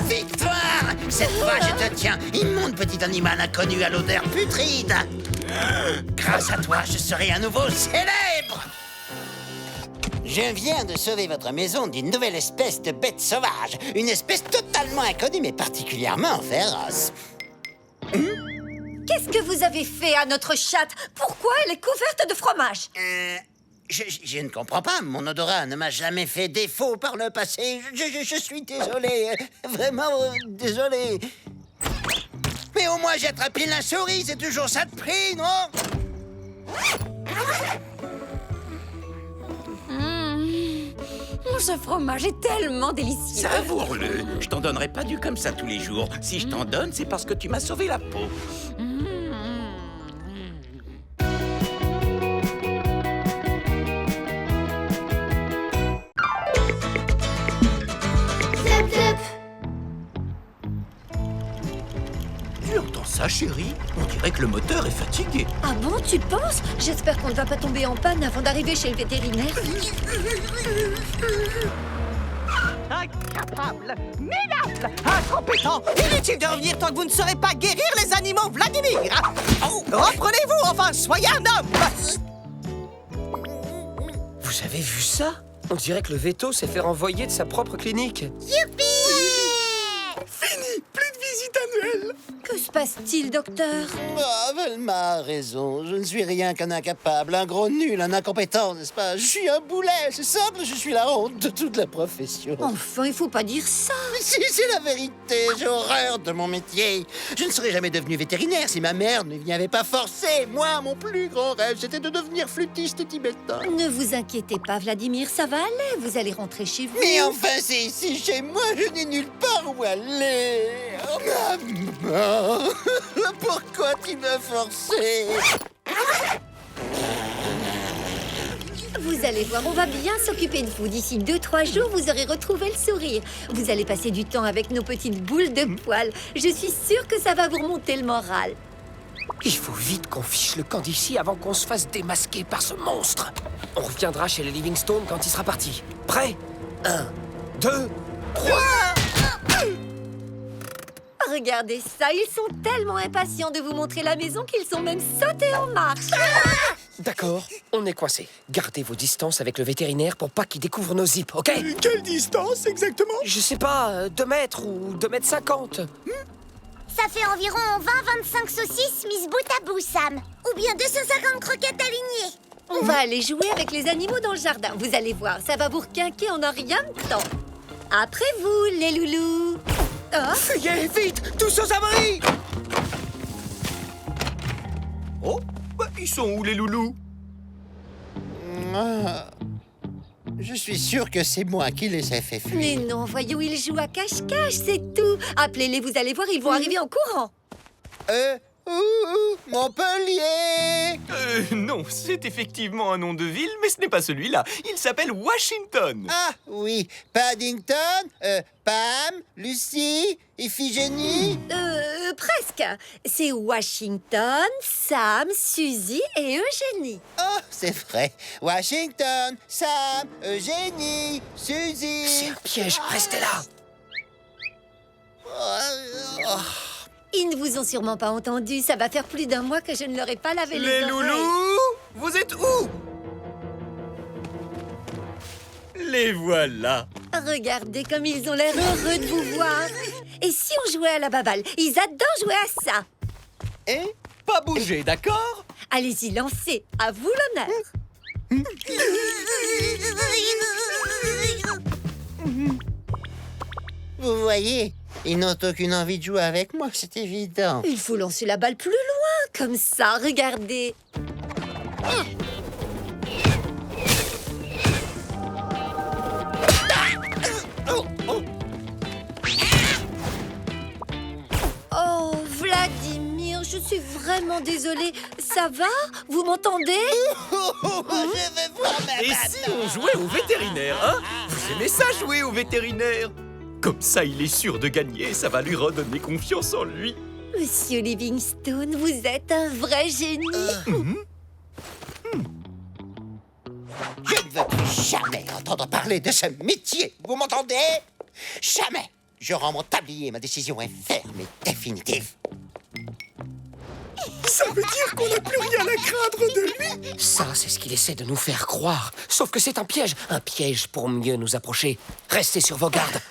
Victoire! Cette fois, je te tiens, immonde petit animal inconnu à l'odeur putride. Grâce à toi, je serai à nouveau célèbre. Je viens de sauver votre maison d'une nouvelle espèce de bête sauvage. Une espèce totalement inconnue, mais particulièrement féroce. Qu'est-ce que vous avez fait à notre chatte? Pourquoi elle est couverte de fromage? Je ne comprends pas. Mon odorat ne m'a jamais fait défaut par le passé. Je suis désolé. Vraiment désolé. Mais au moins, j'ai attrapé la souris. C'est toujours ça de prix, non? Ce fromage est tellement délicieux. Savoure-le. Je t'en donnerai pas du comme ça tous les jours. Si je t'en donne, c'est parce que tu m'as sauvé la peau. Tu entends ça, chérie? On dirait que le moteur est fatigué. Ah bon, tu penses? J'espère qu'on ne va pas tomber en panne avant d'arriver chez le vétérinaire. Incapable, minable, incompétent, inutile de revenir tant que vous ne saurez pas guérir les animaux, Vladimir. Reprenez-vous, enfin, soyez un homme. Vous avez vu ça? On dirait que le veto s'est fait renvoyer de sa propre clinique. Youpi! Fini! Plus de visite annuelle! Que se passe passe-t-il, docteur? Ah, Velma a raison. Je ne suis rien qu'un incapable, un gros nul, un incompétent, n'est-ce pas? Je suis un boulet, c'est simple, je suis la honte de toute la profession. Enfin, il faut pas dire ça. Mais si, c'est la vérité, j'ai horreur de mon métier. Je ne serais jamais devenu vétérinaire si ma mère ne m'y avait pas forcé. Moi, mon plus grand rêve, c'était de devenir flûtiste tibétain. Ne vous inquiétez pas, Vladimir, ça va aller. Vous allez rentrer chez vous. Mais enfin, c'est ici, chez moi, je n'ai nulle part où aller. Oh, maman, pourquoi tu m'as forcé? Vous allez voir, on va bien s'occuper de vous. D'ici 2-3 jours, vous aurez retrouvé le sourire. Vous allez passer du temps avec nos petites boules de poils. Je suis sûre que ça va vous remonter le moral. Il faut vite qu'on fiche le camp d'ici avant qu'on se fasse démasquer par ce monstre. On reviendra chez les Livingstone quand il sera parti. Prêt? 1, 2, 3. Regardez ça, ils sont tellement impatients de vous montrer la maison qu'ils sont même sautés en marche. D'accord, on est coincé. Gardez vos distances avec le vétérinaire pour pas qu'il découvre nos zips, ok? Quelle distance exactement? Je sais pas, 2 mètres ou 2 mètres 50. Ça fait environ 20-25 saucisses mises bout à bout, Sam. Ou bien 250 croquettes alignées. On va aller jouer avec les animaux dans le jardin. Vous allez voir, ça va vous requinquer en un rien de temps. Après vous, les loulous. Oh. Fuyez, vite, tous aux abris! Oh, bah, ils sont où les loulous? Je suis sûr que c'est moi qui les ai fait fuir. Mais non, voyons, ils jouent à cache-cache, c'est tout. Appelez-les, vous allez voir, ils vont arriver en courant. Montpellier! Non, c'est effectivement un nom de ville, mais ce n'est pas celui-là. Il s'appelle Washington. Ah oui, Paddington, Pam, Lucie, Iphigénie. Presque. C'est Washington, Sam, Suzy et Eugénie. Oh, c'est vrai. Washington, Sam, Eugénie, Suzy. C'est un piège, restez là. Ils ne vous ont sûrement pas entendu. Ça va faire plus d'1 mois que je ne leur ai pas lavé les oreilles. loulous, vous êtes où? Les voilà. Regardez comme ils ont l'air heureux de vous voir. Et si on jouait à la baballe? Ils adorent jouer à ça. Et pas bouger, d'accord? Allez-y, lancez. À vous l'honneur. Vous voyez, ils n'ont aucune envie de jouer avec moi, c'est évident. Il faut lancer la balle plus loin, comme ça, regardez. Oh, Vladimir, je suis vraiment désolée. Ça va? Vous m'entendez? Je vais voir ma Et si on jouait au vétérinaire, hein? Vous aimez ça, jouer au vétérinaire? Comme ça, il est sûr de gagner, ça va lui redonner confiance en lui. Monsieur Livingstone, vous êtes un vrai génie. Je ne veux plus jamais entendre parler de ce métier. Vous m'entendez? Jamais. Je rends mon tablier, ma décision est ferme et définitive. Ça veut dire qu'on n'a plus rien à craindre de lui? Ça, c'est ce qu'il essaie de nous faire croire. Sauf que c'est un piège pour mieux nous approcher. Restez sur vos gardes.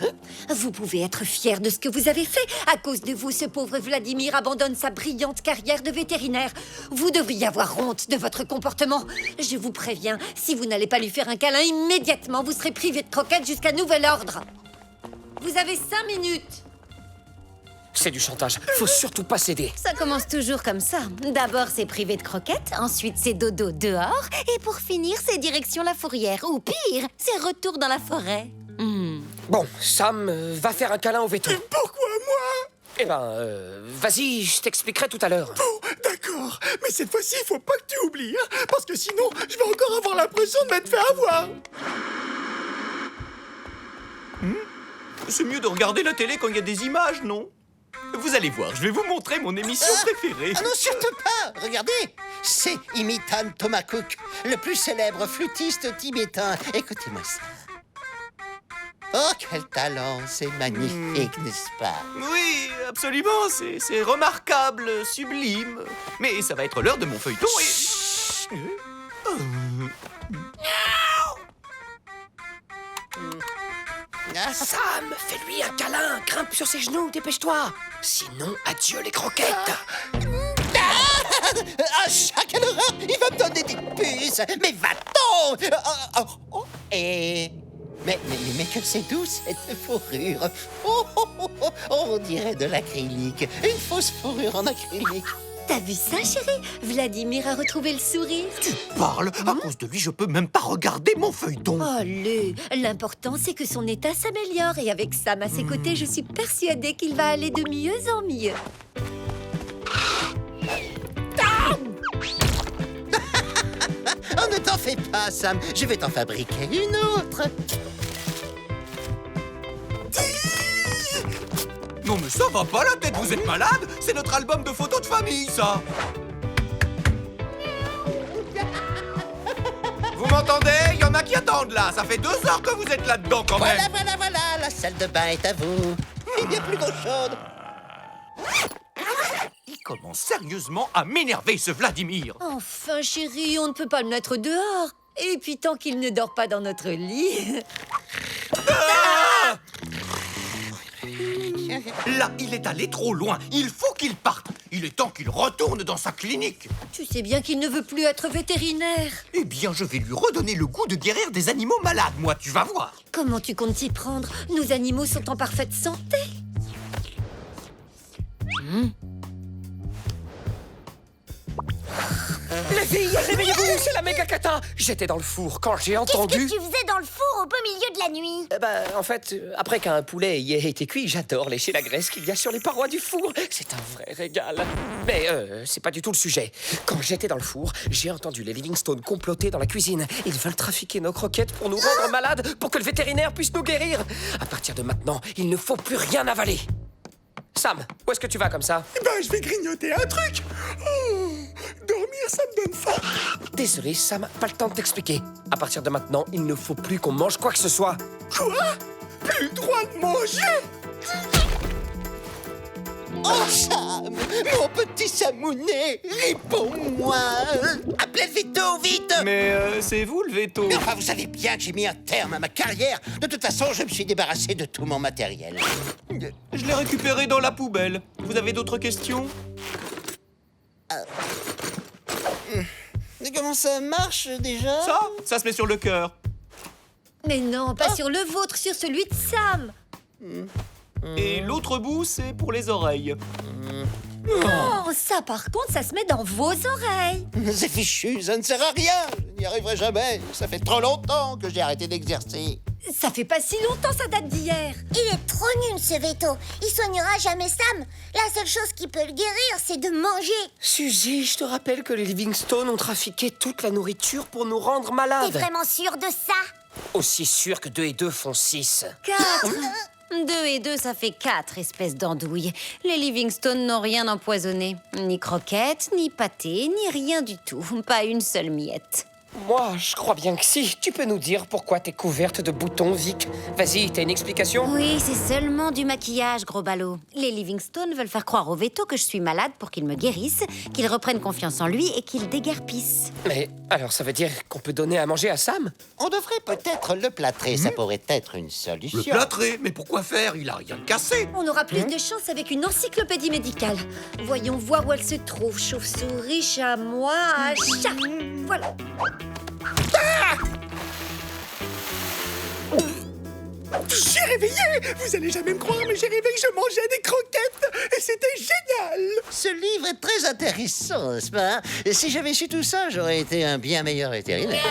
Vous pouvez être fier de ce que vous avez fait. À cause de vous, ce pauvre Vladimir abandonne sa brillante carrière de vétérinaire. Vous devriez avoir honte de votre comportement. Je vous préviens, si vous n'allez pas lui faire un câlin immédiatement, vous serez privé de croquettes jusqu'à nouvel ordre. Vous avez 5 minutes. C'est du chantage. Faut surtout pas céder. Ça commence toujours comme ça. D'abord, c'est privé de croquettes, ensuite, c'est dodo dehors, et pour finir, c'est direction la fourrière. Ou pire, c'est retour dans la forêt. Bon, Sam, va faire un câlin au veto. Pourquoi moi? Eh ben, vas-y, je t'expliquerai tout à l'heure. Bon, d'accord. Mais cette fois-ci, il faut pas que tu oublies, hein, parce que sinon, je vais encore avoir l'impression de m'être fait avoir. C'est mieux de regarder la télé quand il y a des images, non? Vous allez voir, je vais vous montrer mon émission préférée. Ah non, surtout pas. Regardez, c'est Imitan Thomas Cook, le plus célèbre flûtiste tibétain. Écoutez-moi ça. Oh, quel talent, c'est magnifique, n'est-ce pas? Oui, absolument, c'est remarquable, sublime. Mais ça va être l'heure de mon feuilleton et... Sam, fais-lui un câlin, grimpe sur ses genoux, dépêche-toi. Sinon, adieu les croquettes. Ah, chat, quelle horreur! Il va me donner des puces! Mais va-t'en! Mais que c'est doux, cette fourrure! On dirait de l'acrylique. Une fausse fourrure en acrylique. T'as vu ça, chérie? Vladimir a retrouvé le sourire. Tu parles? À cause de lui, je peux même pas regarder mon feuilleton. Allez, l'important c'est que son état s'améliore et avec Sam à ses côtés, je suis persuadée qu'il va aller de mieux en mieux. Oh, ne t'en fais pas, Sam. Je vais t'en fabriquer une autre. Non mais ça va pas la tête, vous êtes malade? C'est notre album de photos de famille, ça. Vous m'entendez? Il y en a qui attendent là. Ça fait 2 heures que vous êtes là-dedans quand même. Voilà. La salle de bain est à vous. Il n'y a plus d'eau chaude. Il commence sérieusement à m'énerver, ce Vladimir. Enfin, chérie, on ne peut pas le mettre dehors. Et puis tant qu'il ne dort pas dans notre lit... Ah! Là, il est allé trop loin. Il faut qu'il parte. Il est temps qu'il retourne dans sa clinique. Tu sais bien qu'il ne veut plus être vétérinaire. Eh bien, je vais lui redonner le goût de guérir des animaux malades, moi, tu vas voir. Comment tu comptes t'y prendre? Nos animaux sont en parfaite santé. Les filles, réveillez-vous, c'est la méga cata. J'étais dans le four quand j'ai entendu... Qu'est-ce que tu faisais dans le four au beau milieu de la nuit? En fait, après qu'un poulet y ait été cuit, j'adore lécher la graisse qu'il y a sur les parois du four. C'est un vrai régal. Mais c'est pas du tout le sujet. Quand j'étais dans le four, j'ai entendu les Livingstone comploter dans la cuisine. Ils veulent trafiquer nos croquettes pour nous rendre malades, pour que le vétérinaire puisse nous guérir. À partir de maintenant, il ne faut plus rien avaler. Sam, où est-ce que tu vas comme ça? Je vais grignoter un truc. Dormir, ça me donne faim. Désolé, Sam, pas le temps de t'expliquer. À partir de maintenant, il ne faut plus qu'on mange quoi que ce soit. Quoi? Plus le droit de manger? Oh, Sam, mon petit Samounet, réponds-moi. Appelez le veto, vite. Mais c'est vous le veto. Mais enfin, vous savez bien que j'ai mis un terme à ma carrière. De toute façon, je me suis débarrassé de tout mon matériel. Je l'ai récupéré dans la poubelle. Vous avez d'autres questions? Comment ça marche déjà? Ça se met sur le cœur. Mais non, pas sur le vôtre, sur celui de Sam. Et l'autre bout, c'est pour les oreilles. Oh, ça par contre, ça se met dans vos oreilles. C'est fichu, ça ne sert à rien. Je n'y arriverai jamais. Ça fait trop longtemps que j'ai arrêté d'exercer. Ça fait pas si longtemps, ça date d'hier. Il est trop nul, ce veto. Il soignera jamais Sam. La seule chose qui peut le guérir, c'est de manger. Suzy, je te rappelle que les Livingstone ont trafiqué toute la nourriture pour nous rendre malades. T'es vraiment sûr de ça? Aussi sûr que 2 et 2 font 6. 4. 2 et 2, ça fait 4, espèce d'andouille. Les Livingstone n'ont rien empoisonné. Ni croquettes, ni pâté, ni rien du tout. Pas une seule miette. Moi, je crois bien que si. Tu peux nous dire pourquoi t'es couverte de boutons, Vic? Vas-y, t'as une explication? Oui, c'est seulement du maquillage, gros ballot. Les Livingstone veulent faire croire au veto que je suis malade pour qu'il me guérisse, qu'il reprenne confiance en lui et qu'il déguerpisse. Mais alors ça veut dire qu'on peut donner à manger à Sam? On devrait peut-être le plâtrer, ça pourrait être une solution. Le plâtrer? Mais pourquoi faire? Il a rien cassé. On aura plus de chance avec une encyclopédie médicale. Voyons voir où elle se trouve. Chauve-souris, chamois, chat. Voilà. J'ai réveillé! Vous allez jamais me croire, mais j'ai rêvé que je mangeais des croquettes! Et c'était génial! Ce livre est très intéressant, n'est-ce pas? Et si j'avais su tout ça, j'aurais été un bien meilleur vétérinaire.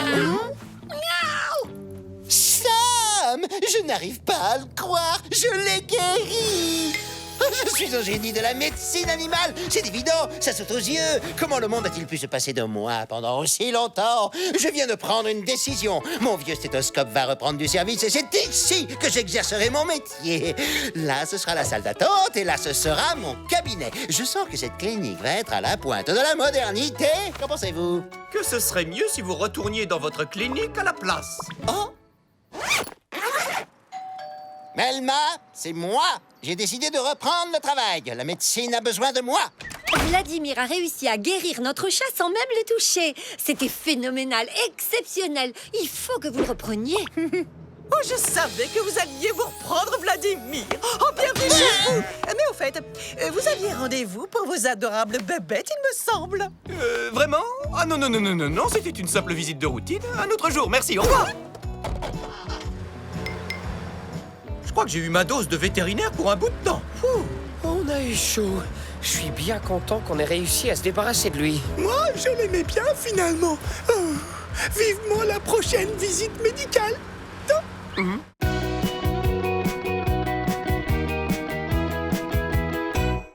Sam! Je n'arrive pas à le croire! Je l'ai guéri! Je suis un génie de la médecine animale! C'est évident, ça saute aux yeux! Comment le monde a-t-il pu se passer de moi pendant aussi longtemps? Je viens de prendre une décision. Mon vieux stéthoscope va reprendre du service et c'est ici que j'exercerai mon métier. Là, ce sera la salle d'attente et là, ce sera mon cabinet. Je sens que cette clinique va être à la pointe de la modernité. Qu'en pensez-vous? Que ce serait mieux si vous retourniez dans votre clinique à la place. Oh! Melma, c'est moi! J'ai décidé de reprendre le travail. La médecine a besoin de moi. Vladimir a réussi à guérir notre chat sans même le toucher. C'était phénoménal, exceptionnel. Il faut que vous le repreniez. Oh, je savais que vous alliez vous reprendre, Vladimir. Oh, bienvenue chez vous. Mais au fait, vous aviez rendez-vous pour vos adorables bébêtes, il me semble. Vraiment? Ah non, non, non, non, non, non, c'était une simple visite de routine. Un autre jour, merci, au revoir. Je crois que j'ai eu ma dose de vétérinaire pour un bout de temps. On a eu chaud. Je suis bien content qu'on ait réussi à se débarrasser de lui. Moi, je l'aimais bien finalement. Oh, vivement la prochaine visite médicale. Hum.